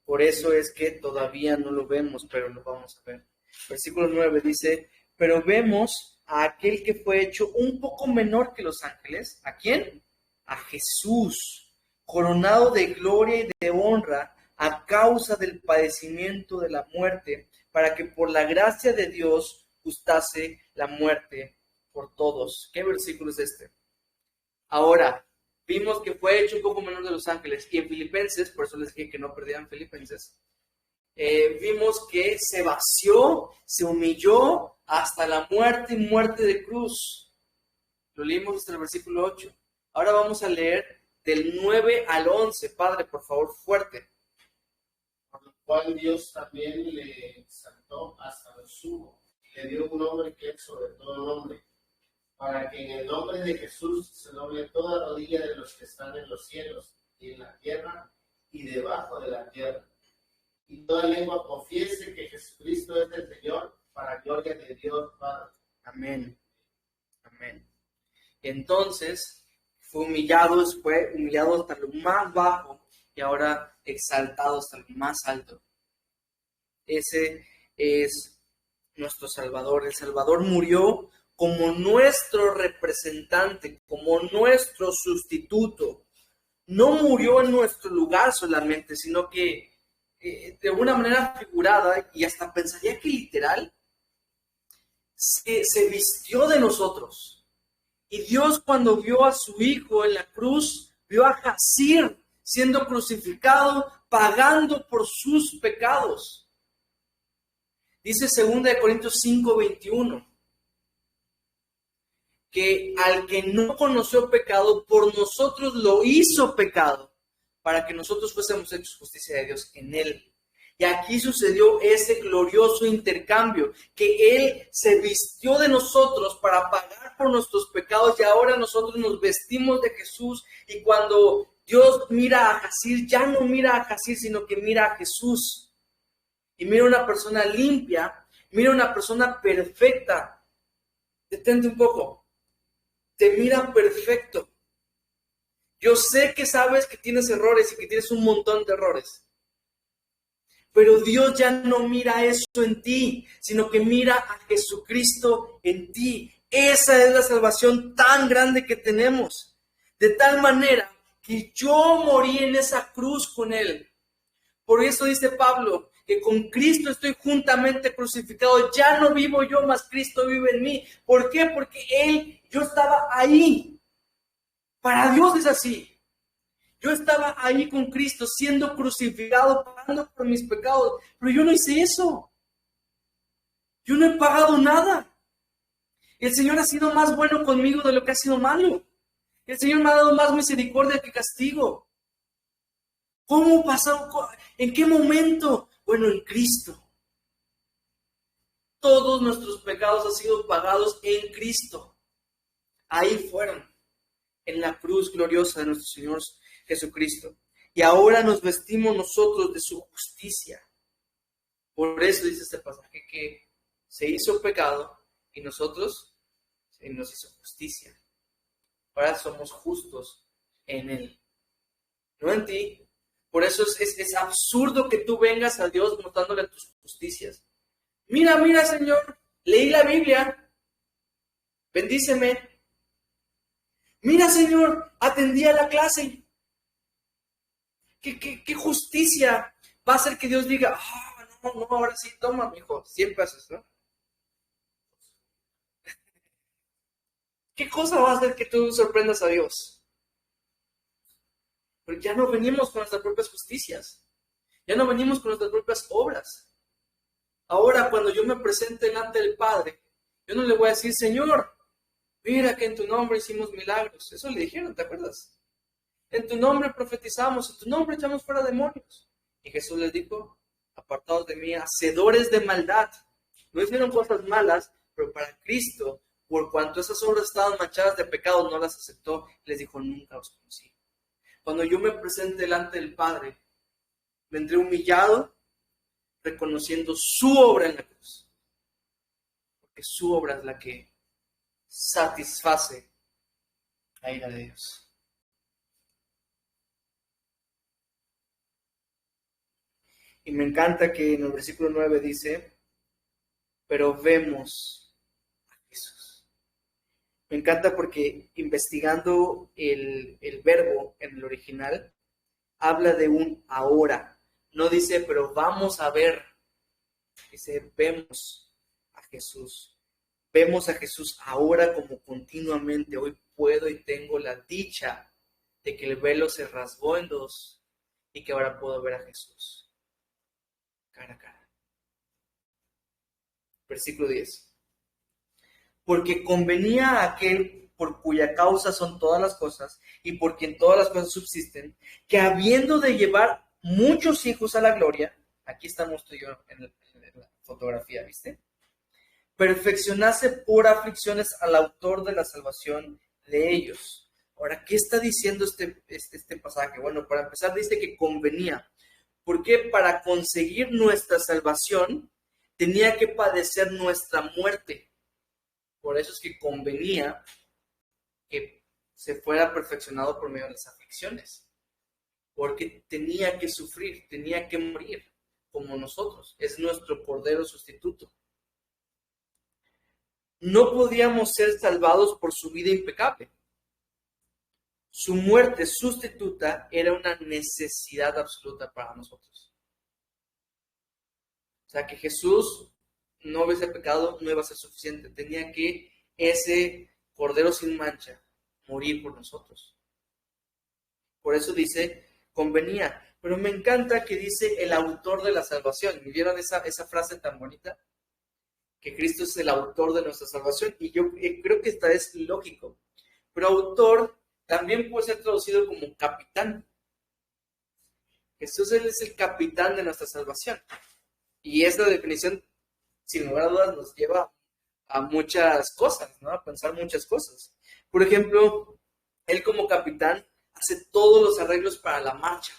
Por eso es que todavía no lo vemos, pero lo vamos a ver. Versículo 9 dice, pero vemos a aquel que fue hecho un poco menor que los ángeles. ¿A quién? A Jesús, coronado de gloria y de honra a causa del padecimiento de la muerte, para que por la gracia de Dios gustase la muerte por todos. ¿Qué versículo es este? Ahora, vimos que fue hecho un poco menor de los ángeles, y en Filipenses, por eso les dije que no perdieran Filipenses, vimos que se vació, se humilló hasta la muerte y muerte de cruz. Lo leímos hasta el versículo 8. Ahora vamos a leer del 9 al 11. Padre, por favor, fuerte. Por lo cual Dios también le exaltó hasta lo sumo, le dio un nombre que es sobre todo nombre, para que en el nombre de Jesús se doble toda rodilla de los que están en los cielos y en la tierra y debajo de la tierra, y toda lengua confiese que Jesucristo es el Señor, para gloria de Dios Padre. Amén. Amén. Entonces fue humillado hasta lo más bajo y ahora exaltado hasta lo más alto. Ese es nuestro Salvador. El Salvador murió como nuestro representante, como nuestro sustituto. No murió en nuestro lugar solamente, sino que de una manera figurada, y hasta pensaría que literal, se vistió de nosotros. Y Dios, cuando vio a su Hijo en la cruz, vio a Jazir siendo crucificado, pagando por sus pecados. Dice 2 Corintios 5:21, que al que no conoció pecado, por nosotros lo hizo pecado, para que nosotros fuésemos hechos justicia de Dios en él. Y aquí sucedió ese glorioso intercambio, que Él se vistió de nosotros para pagar por nuestros pecados, y ahora nosotros nos vestimos de Jesús. Y cuando Dios mira a Jazir, ya no mira a Jazir, sino que mira a Jesús. Y mira a una persona limpia, mira a una persona perfecta. Detente un poco. Te mira perfecto. Yo sé que sabes que tienes errores y que tienes un montón de errores. Pero Dios ya no mira eso en ti, sino que mira a Jesucristo en ti. Esa es la salvación tan grande que tenemos. De tal manera que yo morí en esa cruz con Él. Por eso dice Pablo, que con Cristo estoy juntamente crucificado. Ya no vivo yo, mas Cristo vive en mí. ¿Por qué? Porque yo estaba ahí. Para Dios es así. Yo estaba ahí con Cristo, siendo crucificado, pagando por mis pecados, pero yo no hice eso. Yo no he pagado nada. El Señor ha sido más bueno conmigo de lo que ha sido malo. El Señor me ha dado más misericordia que castigo. ¿Cómo pasó? ¿En qué momento? Bueno, en Cristo. Todos nuestros pecados han sido pagados en Cristo. Ahí fueron, en la cruz gloriosa de nuestro Señor Jesucristo. Y ahora nos vestimos nosotros de su justicia. Por eso dice este pasaje que se hizo pecado y nosotros se nos hizo justicia. Ahora somos justos en Él, no en ti. Por eso es absurdo que tú vengas a Dios mostrándole tus justicias. Mira, Señor, leí la Biblia, bendíceme. Mira, Señor, atendí a la clase. ¿Qué justicia va a hacer que Dios diga, no, ahora sí, toma, mijo, 100 pesos, ¿no? ¿Qué cosa va a hacer que tú sorprendas a Dios? Porque ya no venimos con nuestras propias justicias, ya no venimos con nuestras propias obras. Ahora, cuando yo me presente delante del Padre, yo no le voy a decir, Señor, mira que en tu nombre hicimos milagros. Eso le dijeron, ¿te acuerdas? En tu nombre profetizamos, en tu nombre echamos fuera demonios. Y Jesús les dijo, apartados de mí, hacedores de maldad. No hicieron cosas malas, pero para Cristo, por cuanto esas obras estaban manchadas de pecado, no las aceptó. Les dijo, nunca os conocí. Cuando yo me presente delante del Padre, vendré humillado, reconociendo su obra en la cruz. Porque su obra es la que satisface la ira de Dios. Y me encanta que en el versículo 9 dice, pero vemos a Jesús. Me encanta porque investigando el verbo en el original, habla de un ahora. No dice, pero vamos a ver. Dice, vemos a Jesús. Vemos a Jesús ahora como continuamente. Hoy puedo y tengo la dicha de que el velo se rasgó en dos y que ahora puedo ver a Jesús cara a cara. Versículo 10. Porque convenía a aquel por cuya causa son todas las cosas y por quien todas las cosas subsisten, que habiendo de llevar muchos hijos a la gloria, aquí estamos tú y yo en la fotografía, ¿viste? perfeccionase por aflicciones al autor de la salvación de ellos. Ahora, ¿qué está diciendo este pasaje? Bueno, para empezar dice que convenía, porque para conseguir nuestra salvación tenía que padecer nuestra muerte. Por eso es que convenía que se fuera perfeccionado por medio de las aflicciones, porque tenía que sufrir, tenía que morir como nosotros. Es nuestro cordero sustituto. No podíamos ser salvados por su vida impecable. Su muerte sustituta era una necesidad absoluta para nosotros. O sea, que Jesús no hubiese pecado, no iba a ser suficiente. Tenía que ese cordero sin mancha morir por nosotros. Por eso dice, convenía. Pero me encanta que dice el autor de la salvación. ¿Vieron esa frase tan bonita? Que Cristo es el autor de nuestra salvación. Y yo creo que esta es lógico. Pero autor también puede ser traducido como capitán. Jesús, Él es el capitán de nuestra salvación. Y esta definición, sin lugar a dudas, nos lleva a muchas cosas, ¿no? A pensar muchas cosas. Por ejemplo, Él como capitán hace todos los arreglos para la marcha.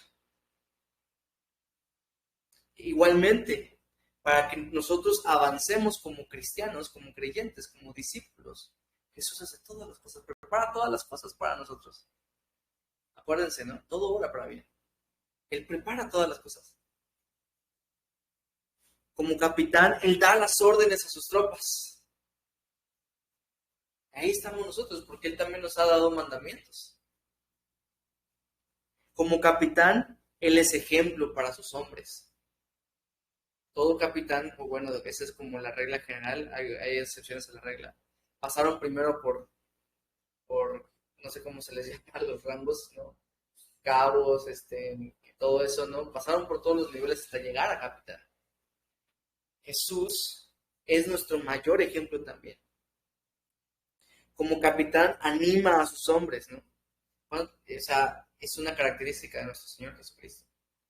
Igualmente, para que nosotros avancemos como cristianos, como creyentes, como discípulos, Jesús hace todas las cosas, prepara todas las cosas para nosotros. Acuérdense, ¿no? Todo obra para bien. Él prepara todas las cosas. Como capitán, Él da las órdenes a sus tropas. Ahí estamos nosotros, porque Él también nos ha dado mandamientos. Como capitán, Él es ejemplo para sus hombres. Todo capitán, o bueno, esa es como la regla general, hay excepciones a la regla. Pasaron primero por no sé cómo se les llama, los rangos, ¿no? Cabos, todo eso, ¿no? Pasaron por todos los niveles hasta llegar a capitán. Jesús es nuestro mayor ejemplo también. Como capitán, anima a sus hombres, ¿no? O sea, es una característica de nuestro Señor Jesucristo,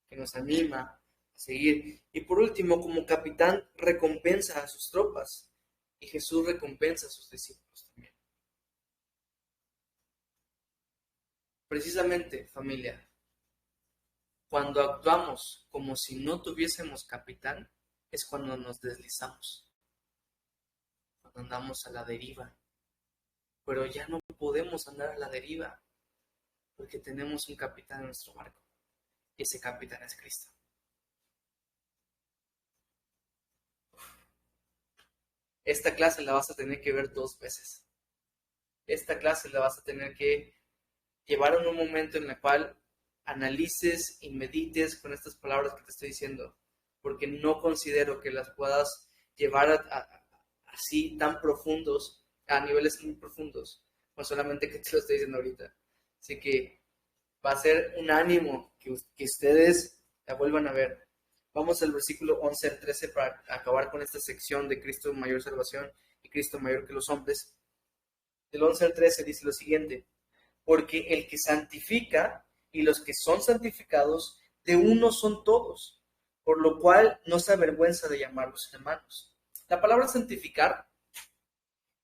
que nos anima a seguir. Y por último, como capitán, recompensa a sus tropas. Y Jesús recompensa a sus discípulos también. Precisamente, familia, cuando actuamos como si no tuviésemos capitán, es cuando nos deslizamos, cuando andamos a la deriva. Pero ya no podemos andar a la deriva, porque tenemos un capitán en nuestro barco, y ese capitán es Cristo. Esta clase la vas a tener que ver 2 veces. Esta clase la vas a tener que llevar en un momento en el cual analices y medites con estas palabras que te estoy diciendo, porque no considero que las puedas llevar así tan profundos, a niveles muy profundos, no solamente que te lo estoy diciendo ahorita. Así que va a ser un ánimo que ustedes la vuelvan a ver. Vamos al versículo 11 al 13 para acabar con esta sección de Cristo mayor salvación y Cristo mayor que los hombres. Del 11 al 13 dice lo siguiente: porque el que santifica y los que son santificados, de uno son todos, por lo cual no se avergüenza de llamarlos hermanos. La palabra santificar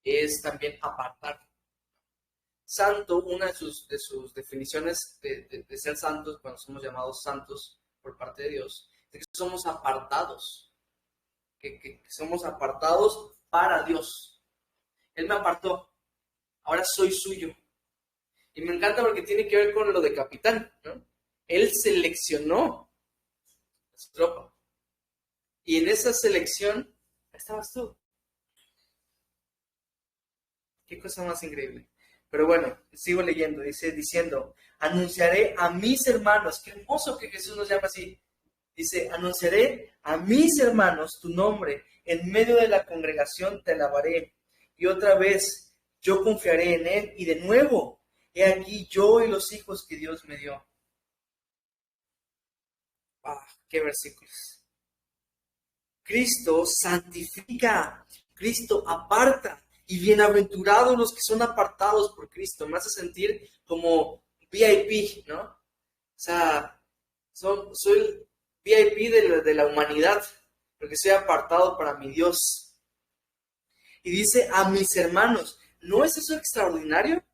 es también apartar. Santo, una de sus definiciones de ser santos, cuando somos llamados santos por parte de Dios, es que somos apartados, que somos apartados para Dios. Él me apartó, ahora soy suyo. Y me encanta porque tiene que ver con lo de capitán, ¿no? Él seleccionó a su tropa. Y en esa selección estabas tú. Qué cosa más increíble. Pero bueno, sigo leyendo. Diciendo, anunciaré a mis hermanos. Qué hermoso que Jesús nos llama así. Dice, anunciaré a mis hermanos tu nombre. En medio de la congregación te alabaré. Y otra vez yo confiaré en él. Y de nuevo, he aquí yo y los hijos que Dios me dio. Qué versículos. Cristo santifica. Cristo aparta. Y bienaventurados los que son apartados por Cristo. Me hace sentir como VIP, ¿no? O sea, soy el VIP de la humanidad, porque soy apartado para mi Dios. Y dice, a mis hermanos. ¿No es eso extraordinario?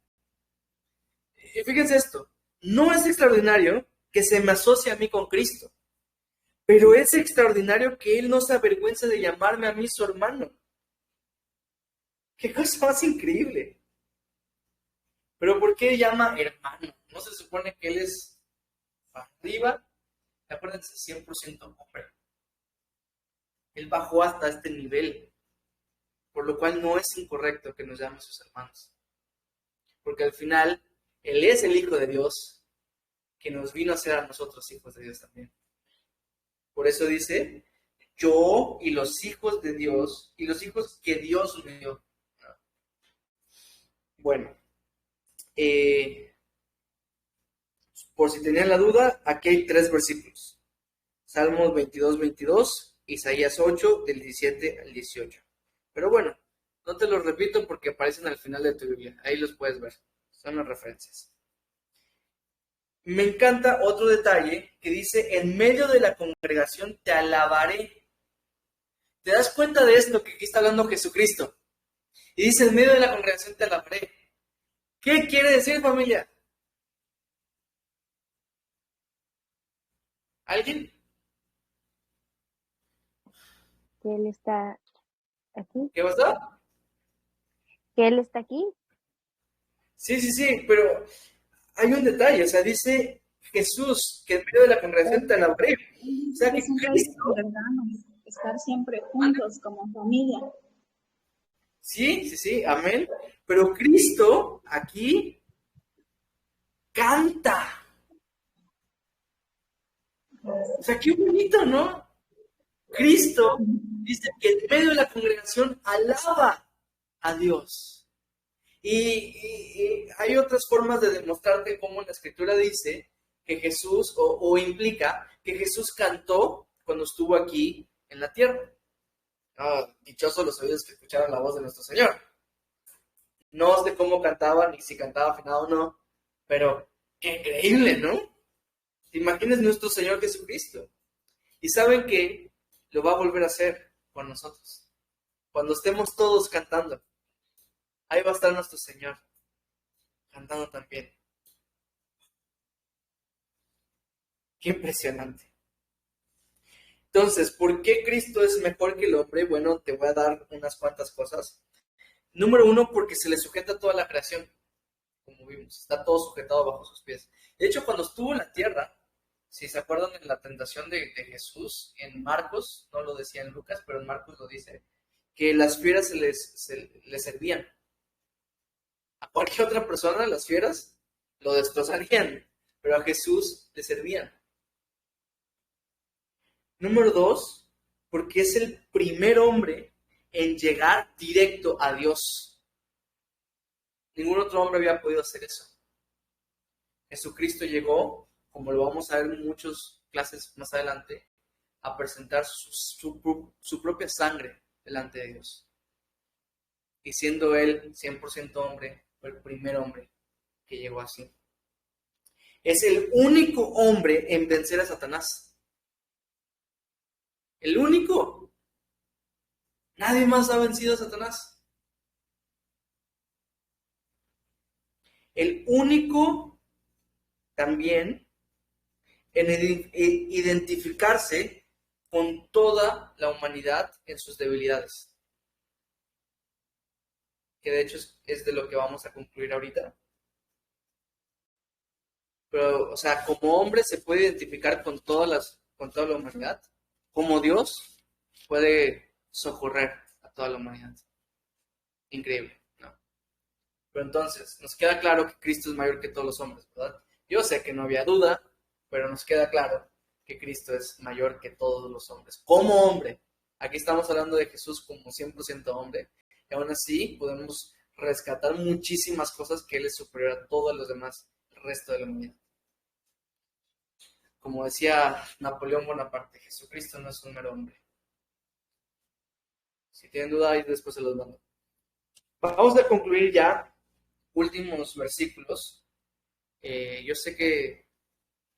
Y fíjense esto, no es extraordinario que se me asocie a mí con Cristo, pero es extraordinario que Él no se avergüence de llamarme a mí su hermano. ¡Qué cosa más increíble! Pero ¿por qué llama hermano? ¿No se supone que Él es arriba? Acuérdense, 100% hombre. Él bajó hasta este nivel, por lo cual no es incorrecto que nos llame sus hermanos. Porque al final, Él es el Hijo de Dios, que nos vino a ser a nosotros hijos de Dios también. Por eso dice, yo y los hijos de Dios, y los hijos que Dios me dio. Bueno, por si tenían la duda, aquí hay 3 versículos. Salmos 22, 22, Isaías 8, del 17 al 18. Pero bueno, no te los repito porque aparecen al final de tu Biblia. Ahí los puedes ver. Son las referencias. Me encanta otro detalle que dice, en medio de la congregación te alabaré. ¿Te das cuenta de esto que aquí está hablando Jesucristo? Y dice, en medio de la congregación te alabaré. ¿Qué quiere decir, familia? ¿Alguien? Que Él está aquí. ¿Qué pasó? Que Él está aquí. Sí, pero hay un detalle, o sea, dice Jesús que en medio de la congregación te alabaré. O sea, que Es un Cristo, congregarnos, estar siempre juntos como familia. sí, amén. Pero Cristo aquí canta. O sea, qué bonito, ¿no? Cristo dice que en medio de la congregación alaba a Dios. Y hay otras formas de demostrarte cómo la Escritura dice que Jesús, o implica que Jesús cantó cuando estuvo aquí en la tierra. Dichosos los oídos que escucharon la voz de nuestro Señor. No sé cómo cantaba, ni si cantaba afinado o no, pero qué increíble, ¿no? ¿Te imaginas nuestro Señor Jesucristo? Y saben que lo va a volver a hacer con nosotros. Cuando estemos todos cantando, ahí va a estar nuestro Señor, cantando también. Qué impresionante. Entonces, ¿por qué Cristo es mejor que el hombre? Bueno, te voy a dar unas cuantas cosas. Número 1, porque se le sujeta toda la creación, como vimos. Está todo sujetado bajo sus pies. De hecho, cuando estuvo en la tierra, si se acuerdan de la tentación de Jesús en Marcos, no lo decía en Lucas, pero en Marcos lo dice, que las fieras le servían. A cualquier otra persona las fieras lo destrozarían, pero a Jesús le servían. Número 2, porque es el primer hombre en llegar directo a Dios. Ningún otro hombre había podido hacer eso. Jesucristo llegó, como lo vamos a ver en muchas clases más adelante, a presentar su propia sangre delante de Dios. Y siendo Él 100% hombre, fue el primer hombre que llegó así. Es el único hombre en vencer a Satanás. El único. Nadie más ha vencido a Satanás. El único también en identificarse con toda la humanidad en sus debilidades. Que de hecho es de lo que vamos a concluir ahorita. Pero, o sea, como hombre se puede identificar con toda la humanidad. Como Dios puede socorrer a toda la humanidad. Increíble, ¿no? Pero entonces, nos queda claro que Cristo es mayor que todos los hombres, ¿verdad? Yo sé que no había duda, pero nos queda claro que Cristo es mayor que todos los hombres. Como hombre, aquí estamos hablando de Jesús como 100% hombre, y aún así podemos rescatar muchísimas cosas que Él es superior a todos los demás, el resto de la humanidad. Como decía Napoleón Bonaparte, Jesucristo no es un mero hombre. Si tienen duda, ahí después se los mando. Vamos a concluir ya, últimos versículos. Yo sé que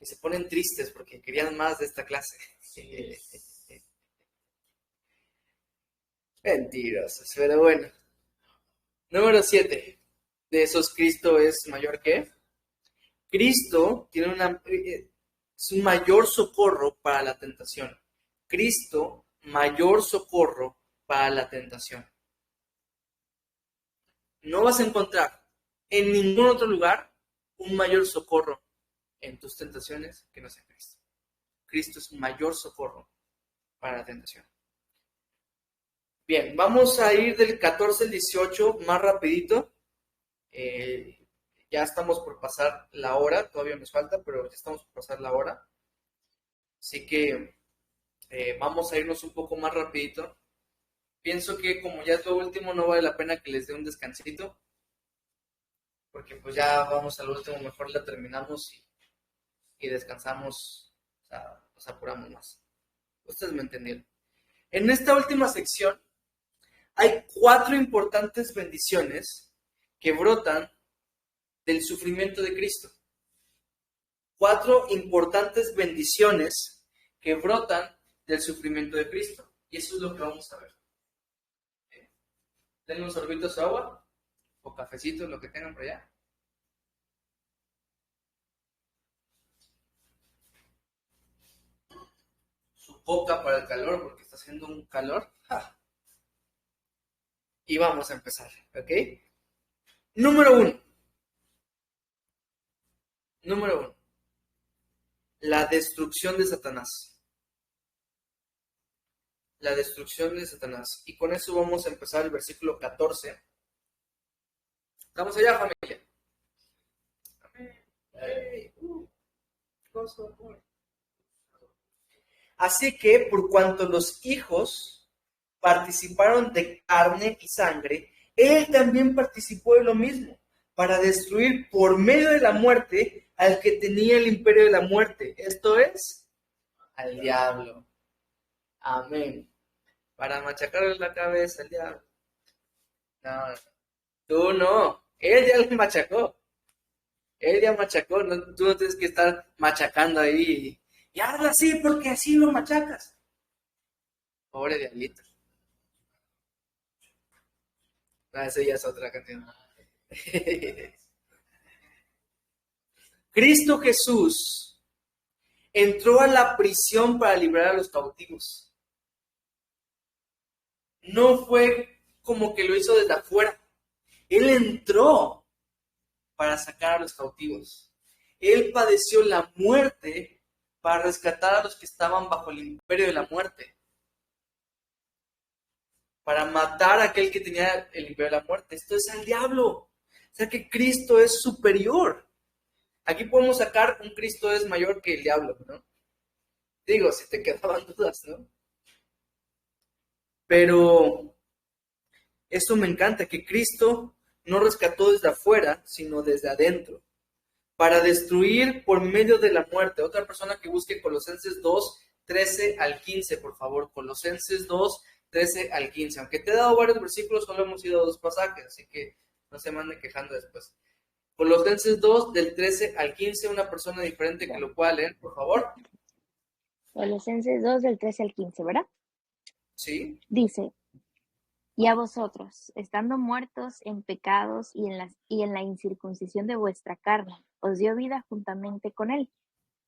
se ponen tristes porque querían más de esta clase. Mentirosos, pero bueno, Número 7. De esos, Cristo es mayor que. Cristo tiene es un mayor socorro para la tentación. Cristo, mayor socorro para la tentación. No vas a encontrar en ningún otro lugar un mayor socorro en tus tentaciones que no sea Cristo. Cristo es un mayor socorro para la tentación. Bien, vamos a ir del 14 al 18 más rapidito. Ya estamos por pasar la hora, todavía nos falta, pero ya estamos por pasar la hora. Así que vamos a irnos un poco más rapidito. Pienso que como ya es lo último, no vale la pena que les dé un descansito. Porque pues ya vamos al último, mejor la terminamos y descansamos, o sea, nos apuramos más. Ustedes me entendieron. En esta última sección hay 4 importantes bendiciones que brotan del sufrimiento de Cristo. 4 importantes bendiciones que brotan del sufrimiento de Cristo. Y eso es lo que vamos a ver. Denle un sorbito a su agua o cafecito, lo que tengan por allá. Su coca para el calor, porque está haciendo un calor. ¡Ja! Y vamos a empezar, ¿ok? Número 1. La destrucción de Satanás. La destrucción de Satanás. Y con eso vamos a empezar el versículo 14. ¿Estamos allá, familia? Así que, por cuanto los hijos participaron de carne y sangre, él también participó de lo mismo, para destruir por medio de la muerte al que tenía el imperio de la muerte, esto es, al diablo. Amén. Para machacarle la cabeza al diablo. No, tú no. Él ya le machacó. Él ya machacó. No, tú no tienes que estar machacando ahí. Y hazlo así porque así lo machacas. Pobre diablito. No, esa ya es otra canción. Cristo Jesús entró a la prisión para liberar a los cautivos. No fue como que lo hizo desde afuera. Él entró para sacar a los cautivos. Él padeció la muerte para rescatar a los que estaban bajo el imperio de la muerte. Para matar a aquel que tenía el imperio de la muerte. Esto es al diablo. O sea que Cristo es superior. Aquí podemos sacar un Cristo es mayor que el diablo, ¿no? Digo, si te quedaban dudas, ¿no? Pero esto me encanta, que Cristo no rescató desde afuera, sino desde adentro, para destruir por medio de la muerte. Otra persona que busque Colosenses 2, 13 al 15, por favor. Colosenses 2, 13 al 15. Aunque te he dado varios versículos, solo hemos ido a 2 pasajes, así que no se me anden quejando después. Colosenses 2, del 13 al 15, una persona diferente que lo pueda leer, por favor. Colosenses 2, del 13 al 15, ¿verdad? Sí. Dice, y a vosotros, estando muertos en pecados y en la incircuncisión de vuestra carne, os dio vida juntamente con él,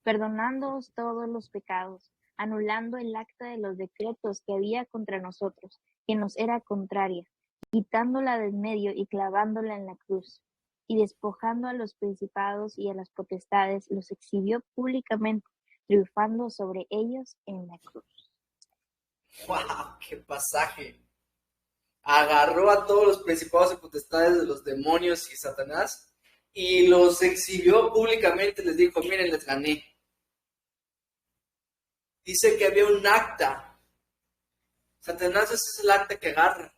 perdonándoos todos los pecados, anulando el acta de los decretos que había contra nosotros, que nos era contraria, quitándola del medio y clavándola en la cruz, y despojando a los principados y a las potestades, los exhibió públicamente, triunfando sobre ellos en la cruz. ¡Wow! ¡Qué pasaje! Agarró a todos los principados y potestades de los demonios y Satanás y los exhibió públicamente. Les dijo, miren, les gané. Dice que había un acta. Satanás es el acta que agarra.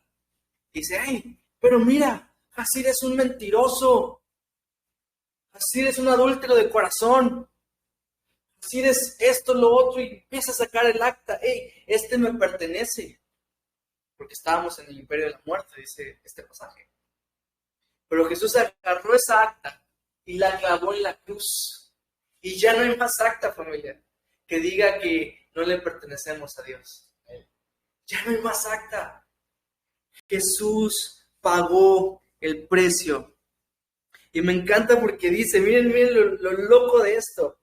Dice, ¡ay! Pero mira, Jasir es un mentiroso. Jasir es un adúltero de corazón. Jasir es esto, lo otro, y empieza a sacar el acta. ¡Ey! Este me pertenece. Porque estábamos en el imperio de la muerte, dice este pasaje. Pero Jesús agarró esa acta y la clavó en la cruz. Y ya no hay más acta, familia, que diga que no le pertenecemos a Dios. Ya no hay más acta. Jesús pagó el precio. Y me encanta porque dice, miren lo loco de esto.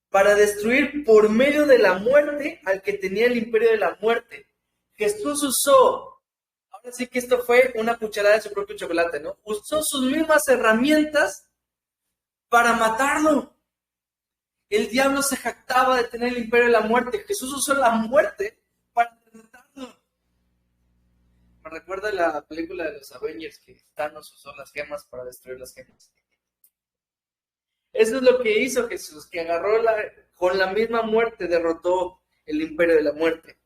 Para destruir por medio de la muerte al que tenía el imperio de la muerte. Jesús usó, ahora sí que esto fue una cucharada de su propio chocolate, ¿no? Usó sus mismas herramientas para matarlo. El diablo se jactaba de tener el imperio de la muerte. Jesús usó la muerte para derrotarlo. Me recuerda la película de los Avengers que Thanos usó las gemas para destruir las gemas. Eso es lo que hizo Jesús, que agarró con la misma muerte, derrotó el imperio de la muerte.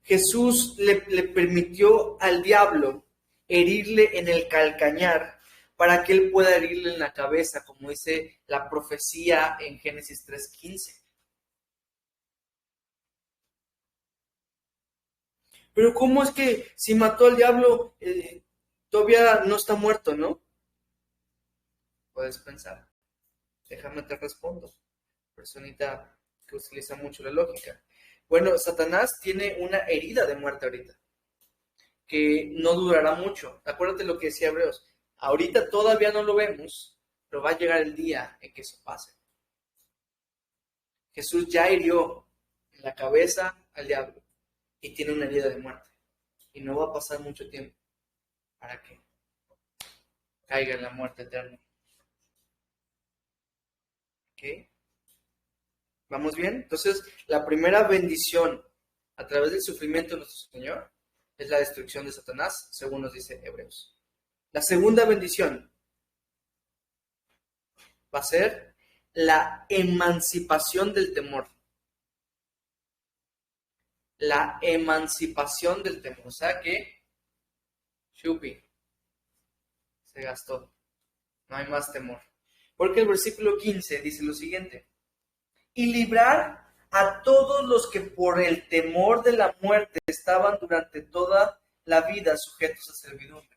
Jesús le permitió al diablo herirle en el calcañar para que él pueda herirle en la cabeza, como dice la profecía en Génesis 3:15. Pero ¿cómo es que si mató al diablo, todavía no está muerto, no? Puedes pensar. Déjame te respondo. Personita que utiliza mucho la lógica. Bueno, Satanás tiene una herida de muerte ahorita, que no durará mucho. Acuérdate lo que decía Hebreos. Ahorita todavía no lo vemos, pero va a llegar el día en que eso pase. Jesús ya hirió en la cabeza al diablo y tiene una herida de muerte. Y no va a pasar mucho tiempo para que caiga en la muerte eterna. ¿Ok? ¿Vamos bien? Entonces, la primera bendición a través del sufrimiento de nuestro Señor es la destrucción de Satanás, según nos dice Hebreos. La segunda bendición va a ser la emancipación del temor. La emancipación del temor. O sea que, chupi, se gastó. No hay más temor. Porque el versículo 15 dice lo siguiente. Y librar a todos los que por el temor de la muerte estaban durante toda la vida sujetos a servidumbre.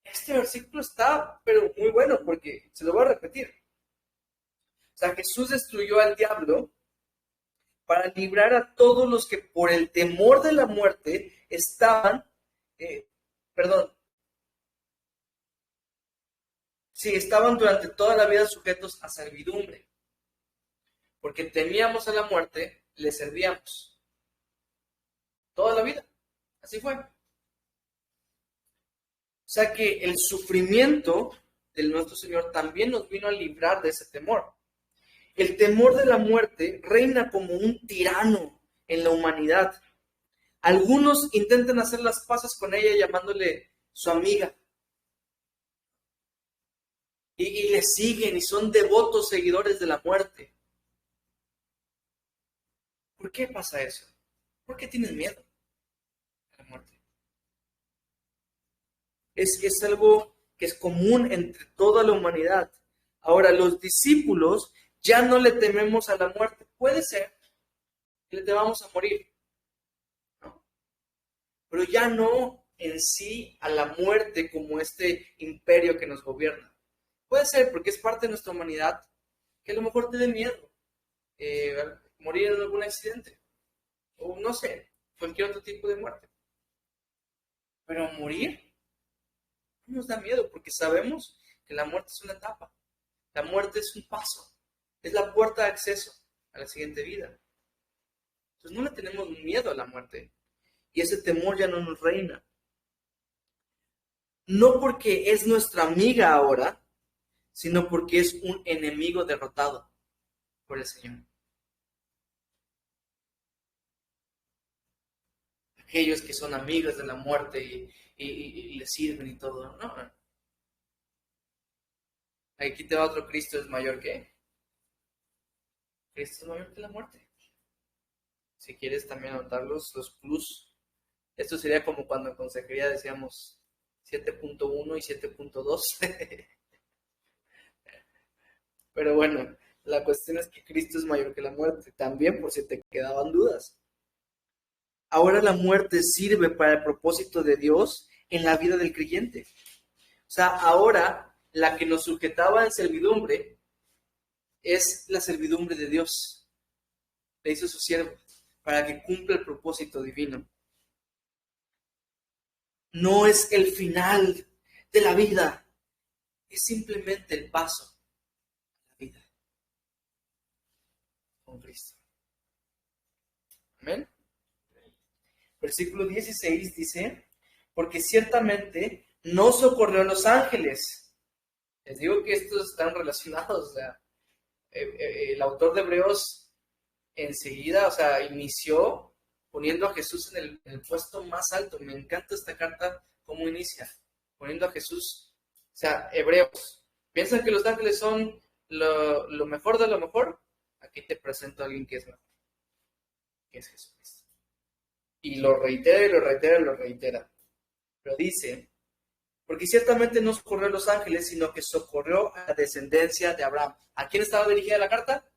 Este versículo está, pero muy bueno, porque se lo voy a repetir. O sea, Jesús destruyó al diablo para librar a todos los que por el temor de la muerte estaban, estaban durante toda la vida sujetos a servidumbre. Porque temíamos a la muerte, le servíamos. Toda la vida. Así fue. O sea que el sufrimiento de nuestro Señor también nos vino a librar de ese temor. El temor de la muerte reina como un tirano en la humanidad. Algunos intentan hacer las paces con ella llamándole su amiga. Y le siguen y son devotos seguidores de la muerte. ¿Por qué pasa eso? ¿Por qué tienes miedo a la muerte? Es algo que es común entre toda la humanidad. Ahora, los discípulos ya no le tememos a la muerte. Puede ser que le temamos a morir, ¿no? Pero ya no en sí a la muerte como este imperio que nos gobierna. Puede ser porque es parte de nuestra humanidad que a lo mejor te dé miedo. Morir en algún accidente, o no sé, cualquier otro tipo de muerte. Pero morir no nos da miedo, porque sabemos que la muerte es una etapa, la muerte es un paso, es la puerta de acceso a la siguiente vida. Entonces no le tenemos miedo a la muerte, y ese temor ya no nos reina. No porque es nuestra amiga ahora, sino porque es un enemigo derrotado por el Señor. Aquellos que son amigos de la muerte y le sirven y todo. No. Aquí te va otro Cristo es mayor que. Cristo es mayor que la muerte. Si quieres también anotarlos, los plus. Esto sería como cuando en consejería decíamos 7.1 y 7.2. Pero bueno, la cuestión es que Cristo es mayor que la muerte. También por si te quedaban dudas. Ahora la muerte sirve para el propósito de Dios en la vida del creyente. O sea, ahora la que nos sujetaba en servidumbre es la servidumbre de Dios. le hizo su siervo para que cumpla el propósito divino. No es el final de la vida, es simplemente el paso a la vida con Cristo. Amén. Versículo 16 dice, porque ciertamente no socorrió a los ángeles. Les digo que estos están relacionados, o sea, el autor de Hebreos enseguida, o sea, inició poniendo a Jesús en el puesto más alto. Me encanta esta carta, cómo inicia, poniendo a Jesús, o sea, Hebreos. ¿Piensan que los ángeles son lo mejor de lo mejor? Aquí te presento a alguien que es mejor, que es Jesucristo. Y lo reitera y lo reitera y lo reitera. Pero dice, porque ciertamente no socorrió a los ángeles, sino que socorrió a la descendencia de Abraham. ¿A quién estaba dirigida la carta?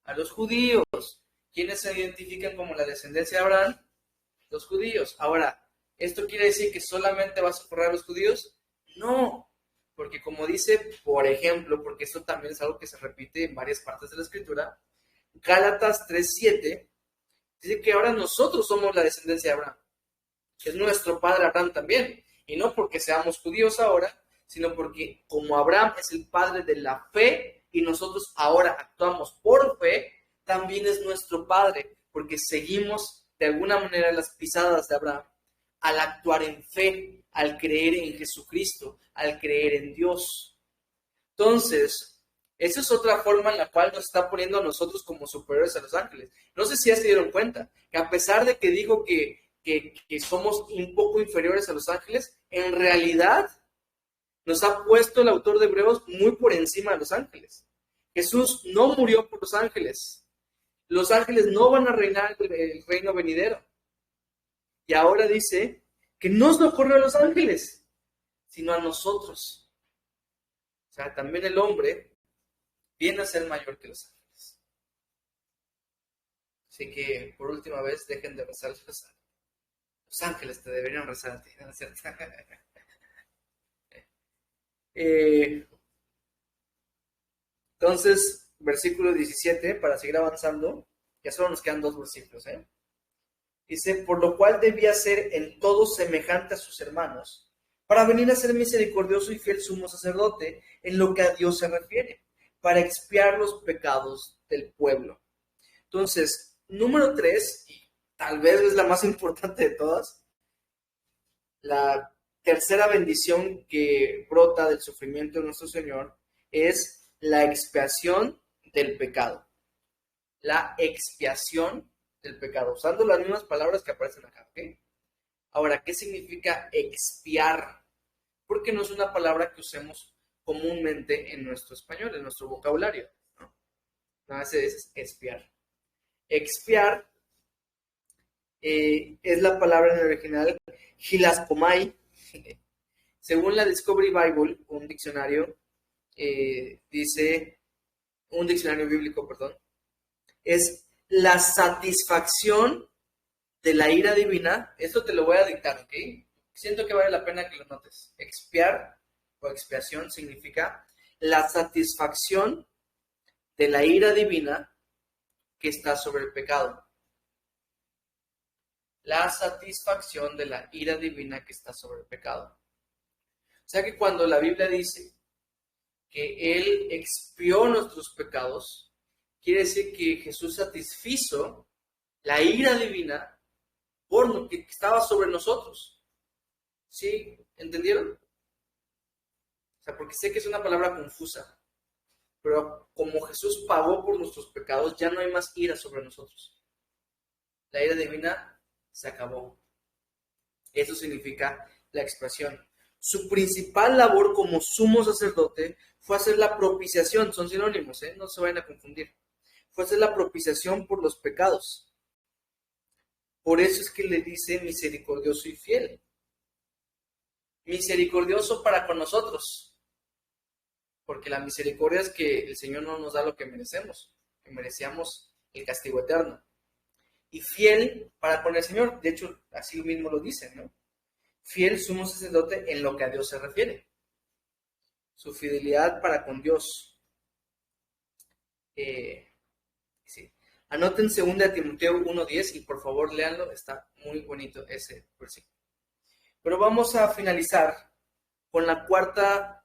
A los judíos. ¿Quiénes se identifican como la descendencia de Abraham? Los judíos. Ahora, ¿esto quiere decir que solamente va a socorrer a los judíos? No, porque como dice, por ejemplo, porque esto también es algo que se repite en varias partes de la Escritura, Gálatas 3:7, dice que ahora nosotros somos la descendencia de Abraham. Es nuestro padre Abraham también. Y no porque seamos judíos ahora, sino porque como Abraham es el padre de la fe y nosotros ahora actuamos por fe, también es nuestro padre, porque seguimos de alguna manera las pisadas de Abraham al actuar en fe, al creer en Jesucristo, al creer en Dios. Entonces, esa es otra forma en la cual nos está poniendo a nosotros como superiores a los ángeles. No sé si ya se dieron cuenta, que a pesar de que dijo que somos un poco inferiores a los ángeles, en realidad nos ha puesto el autor de Hebreos muy por encima de los ángeles. Jesús no murió por los ángeles. Los ángeles no van a reinar el reino venidero. Y ahora dice que no socorrió a los ángeles, sino a nosotros. O sea, también el hombre viene a ser mayor que los ángeles. Así que, por última vez, dejen de rezar los ángeles. Los ángeles te deberían rezar a ti, ¿no es cierto? Entonces, versículo 17, para seguir avanzando, ya solo nos quedan 2 versículos, Dice, por lo cual debía ser en todo semejante a sus hermanos, para venir a ser misericordioso y fiel sumo sacerdote en lo que a Dios se refiere, para expiar los pecados del pueblo. Entonces, número 3, y tal vez es la más importante de todas, la tercera bendición que brota del sufrimiento de nuestro Señor es la expiación del pecado. La expiación del pecado, usando las mismas palabras que aparecen acá, ¿ok? Ahora, ¿qué significa expiar? Porque no es una palabra que usemos comúnmente en nuestro español, en nuestro vocabulario, ¿no? A veces es expiar. Expiar es la palabra en el original hilaskomai. Según la Discovery Bible, un diccionario dice, un diccionario bíblico, perdón, es la satisfacción de la ira divina. Esto te lo voy a dictar, ¿ok? Siento que vale la pena que lo notes. Expiar o expiación significa la satisfacción de la ira divina que está sobre el pecado. La satisfacción de la ira divina que está sobre el pecado. O sea que cuando la Biblia dice que Él expió nuestros pecados, quiere decir que Jesús satisfizo la ira divina por lo que estaba sobre nosotros. ¿Sí? ¿Entendieron? O sea, porque sé que es una palabra confusa, pero como Jesús pagó por nuestros pecados, ya no hay más ira sobre nosotros. La ira divina se acabó. Eso significa la expiación. Su principal labor como sumo sacerdote fue hacer la propiciación. Son sinónimos, no se vayan a confundir. Fue hacer la propiciación por los pecados. Por eso es que le dice misericordioso y fiel. Misericordioso para con nosotros. Porque la misericordia es que el Señor no nos da lo que merecemos. Que merecíamos el castigo eterno. Y fiel para con el Señor. De hecho, así mismo lo dice, ¿no? Fiel sumo sacerdote en lo que a Dios se refiere. Su fidelidad para con Dios. Sí. Anoten 2 Timoteo 1:10 y por favor léanlo, está muy bonito ese versículo. Pero vamos a finalizar con la cuarta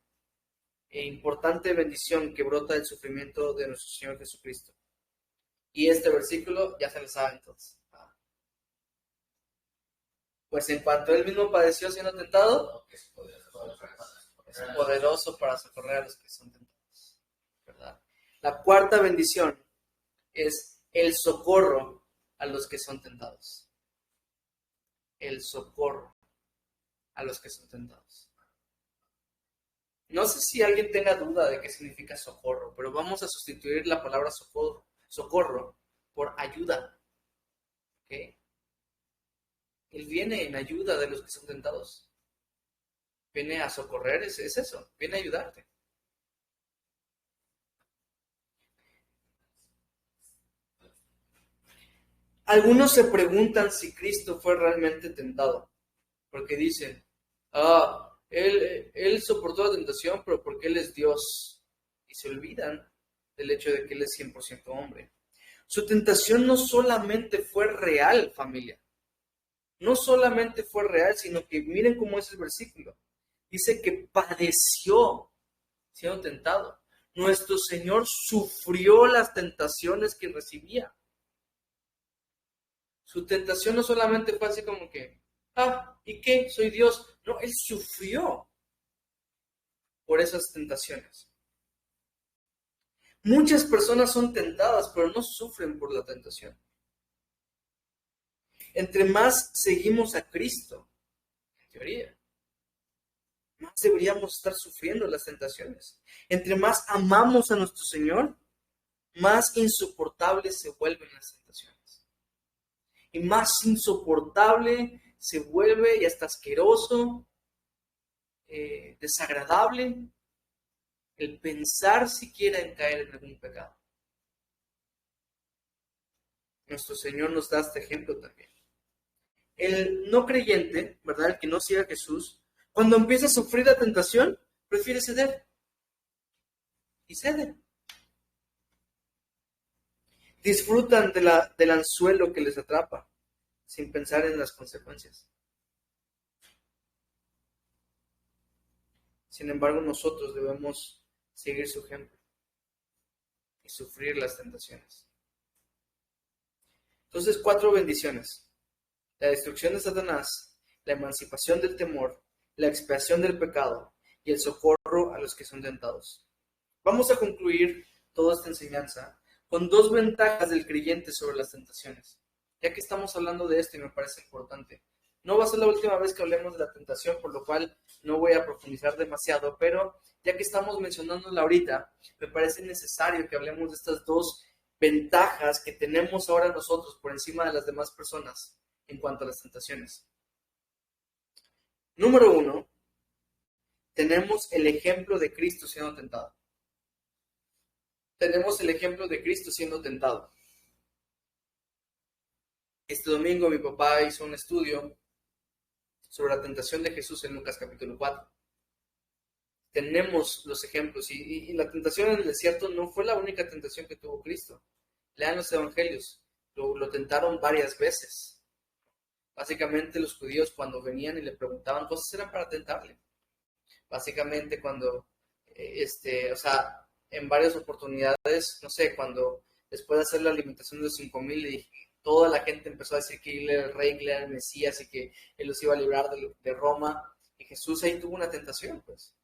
e importante bendición que brota del sufrimiento de nuestro Señor Jesucristo. Y este versículo ya se lo saben todos. Pues en cuanto él mismo padeció siendo tentado, es poderoso para socorrer a los que son tentados, ¿verdad? La cuarta bendición es el socorro a los que son tentados. El socorro a los que son tentados. No sé si alguien tenga duda de qué significa socorro, pero vamos a sustituir la palabra socorro por ayuda. ¿Okay? Él viene en ayuda de los que son tentados. Viene a socorrer, es eso, viene a ayudarte. Algunos se preguntan si Cristo fue realmente tentado, porque dicen, él soportó la tentación, pero porque Él es Dios, y se olvidan del hecho de que Él es 100% hombre. Su tentación no solamente fue real, familia, no solamente fue real, sino que miren cómo es el versículo. Dice que padeció siendo tentado. Nuestro Señor sufrió las tentaciones que recibía. Su tentación no solamente fue así como que, ¿y qué? Soy Dios. No, Él sufrió por esas tentaciones. Muchas personas son tentadas, pero no sufren por la tentación. Entre más seguimos a Cristo, en teoría, más deberíamos estar sufriendo las tentaciones. Entre más amamos a nuestro Señor, más insoportables se vuelven las tentaciones. Y más insoportable se vuelve y hasta asqueroso, desagradable, el pensar siquiera en caer en algún pecado. Nuestro Señor nos da este ejemplo también. El no creyente, ¿verdad? El que no sigue a Jesús, cuando empieza a sufrir la tentación, prefiere ceder. Y cede. Disfrutan del anzuelo que les atrapa, sin pensar en las consecuencias. Sin embargo, nosotros debemos seguir su ejemplo y sufrir las tentaciones. Entonces, 4 bendiciones. La destrucción de Satanás, la emancipación del temor, la expiación del pecado y el socorro a los que son tentados. Vamos a concluir toda esta enseñanza con 2 ventajas del creyente sobre las tentaciones. Ya que estamos hablando de esto y me parece importante. No va a ser la última vez que hablemos de la tentación, por lo cual no voy a profundizar demasiado, pero ya que estamos mencionándola ahorita, me parece necesario que hablemos de estas 2 ventajas que tenemos ahora nosotros por encima de las demás personas en cuanto a las tentaciones. Número 1, tenemos el ejemplo de Cristo siendo tentado. Tenemos el ejemplo de Cristo siendo tentado. Este domingo mi papá hizo un estudio sobre la tentación de Jesús en Lucas capítulo 4. Tenemos los ejemplos y la tentación en el desierto no fue la única tentación que tuvo Cristo. Lean los evangelios, lo tentaron varias veces. Básicamente los judíos cuando venían y le preguntaban cosas eran para tentarle. Básicamente cuando, en varias oportunidades, no sé, cuando después de hacer la alimentación de los 5,000 y toda la gente empezó a decir que él era el rey, que él era el Mesías y que él los iba a librar de Roma. Y Jesús ahí tuvo una tentación, pues.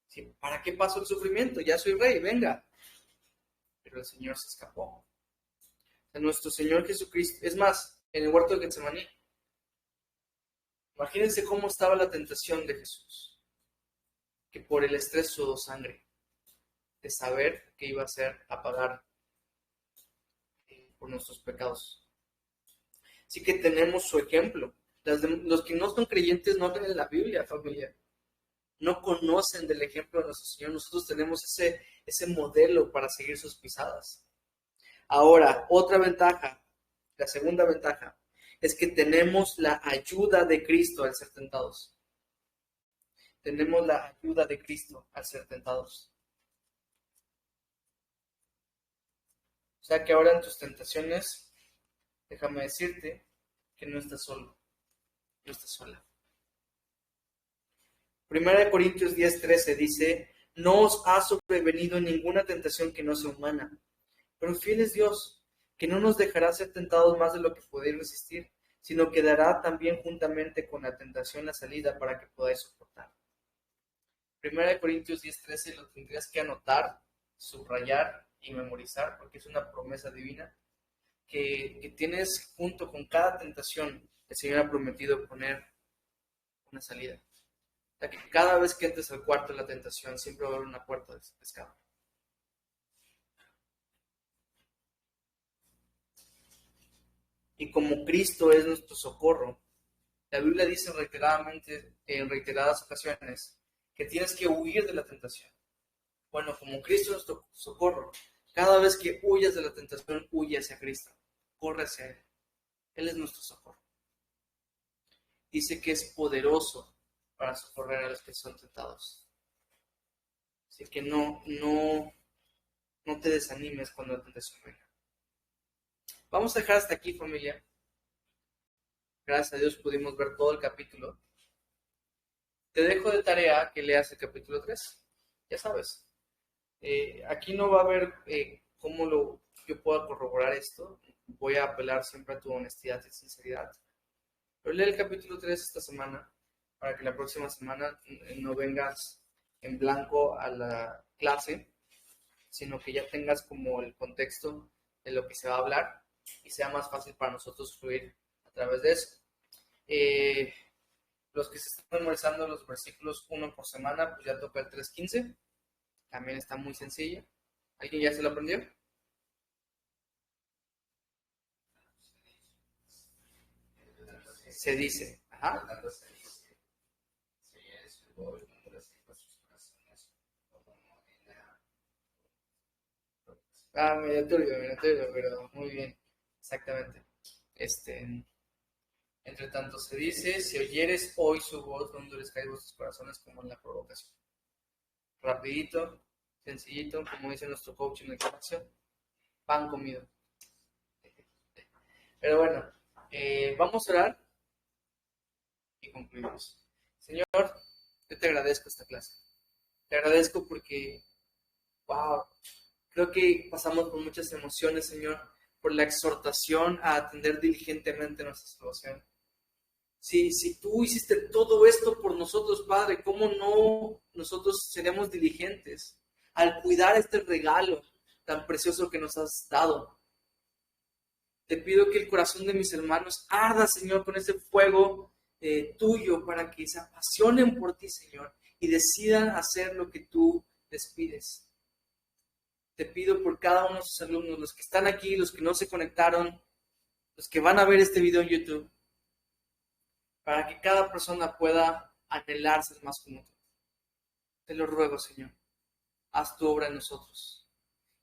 ¿Sí? ¿Para qué pasó el sufrimiento? Ya soy rey, venga. Pero el Señor se escapó. O sea, nuestro Señor Jesucristo, es más, en el huerto de Getsemaní, imagínense cómo estaba la tentación de Jesús, que por el estrés sudó sangre, de saber que iba a ser a pagar por nuestros pecados. Así que tenemos su ejemplo. Los que no son creyentes no leen la Biblia, familia. No conocen del ejemplo de nuestro Señor. Nosotros tenemos ese modelo para seguir sus pisadas. Ahora, otra ventaja, la segunda ventaja, es que tenemos la ayuda de Cristo al ser tentados. Tenemos la ayuda de Cristo al ser tentados. O sea que ahora en tus tentaciones, déjame decirte que no estás solo, no estás sola. 1 Corintios 10:13 dice, no os ha sobrevenido ninguna tentación que no sea humana, pero fiel es Dios, que no nos dejará ser tentados más de lo que podéis resistir, sino que dará también juntamente con la tentación la salida para que podáis soportar. 1 Corintios 10:13 lo tendrías que anotar, subrayar y memorizar, porque es una promesa divina que tienes junto con cada tentación. El Señor ha prometido poner una salida. O sea, que cada vez que entres al cuarto de la tentación, siempre va a haber una puerta de escape. Y como Cristo es nuestro socorro, la Biblia dice reiteradamente, en reiteradas ocasiones, que tienes que huir de la tentación. Bueno, como Cristo es nuestro socorro, cada vez que huyas de la tentación, huye hacia Cristo, corre hacia Él. Él es nuestro socorro. Dice que es poderoso para socorrer a los que son tentados. Así que no te desanimes cuando la tentación venga. Vamos a dejar hasta aquí, familia. Gracias a Dios pudimos ver todo el capítulo. Te dejo de tarea que leas el capítulo 3. Ya sabes. Aquí no va a haber cómo yo pueda corroborar esto. Voy a apelar siempre a tu honestidad y sinceridad. Pero lee el capítulo 3 esta semana para que la próxima semana no vengas en blanco a la clase, sino que ya tengas como el contexto de lo que se va a hablar y sea más fácil para nosotros fluir a través de eso. Los que se están memorizando los versículos 1 por semana, pues ya toca el 3:15. También está muy sencillo. ¿Alguien ya se lo aprendió? Se dice. Ajá. Medio turbio, pero muy bien. Exactamente. Entre tanto se dice, si oyeres hoy su voz, no endurezcáis vuestros corazones como en la provocación. Rapidito, sencillito, como dice nuestro coach en el gimnasio, pan comido. Pero bueno, vamos a orar y concluimos. Señor, yo te agradezco esta clase. Te agradezco porque, wow, creo que pasamos por muchas emociones, Señor, por la exhortación a atender diligentemente nuestra salvación. Si tú hiciste todo esto por nosotros, Padre, ¿cómo no nosotros seremos diligentes al cuidar este regalo tan precioso que nos has dado? Te pido que el corazón de mis hermanos arda, Señor, con ese fuego tuyo para que se apasionen por ti, Señor, y decidan hacer lo que tú les pides. Te pido por cada uno de sus alumnos, los que están aquí, los que no se conectaron, los que van a ver este video en YouTube, para que cada persona pueda anhelar ser más como tú. Te lo ruego, Señor. Haz tu obra en nosotros.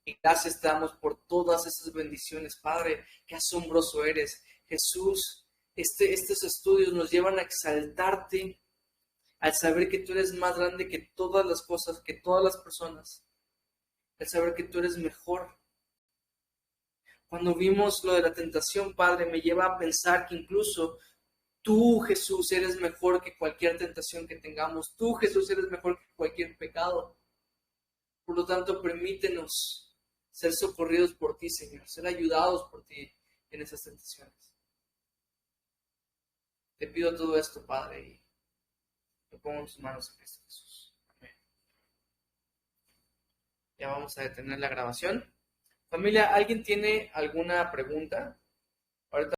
Y gracias te damos por todas esas bendiciones, Padre. Qué asombroso eres. Jesús, estos estudios nos llevan a exaltarte, al saber que tú eres más grande que todas las cosas, que todas las personas. Al saber que tú eres mejor. Cuando vimos lo de la tentación, Padre, me lleva a pensar que incluso tú, Jesús, eres mejor que cualquier tentación que tengamos. Tú, Jesús, eres mejor que cualquier pecado. Por lo tanto, permítenos ser socorridos por ti, Señor, ser ayudados por ti en esas tentaciones. Te pido todo esto, Padre, y me pongo en tus manos en Cristo Jesús. Amén. Ya vamos a detener la grabación. Familia, ¿alguien tiene alguna pregunta? Ahorita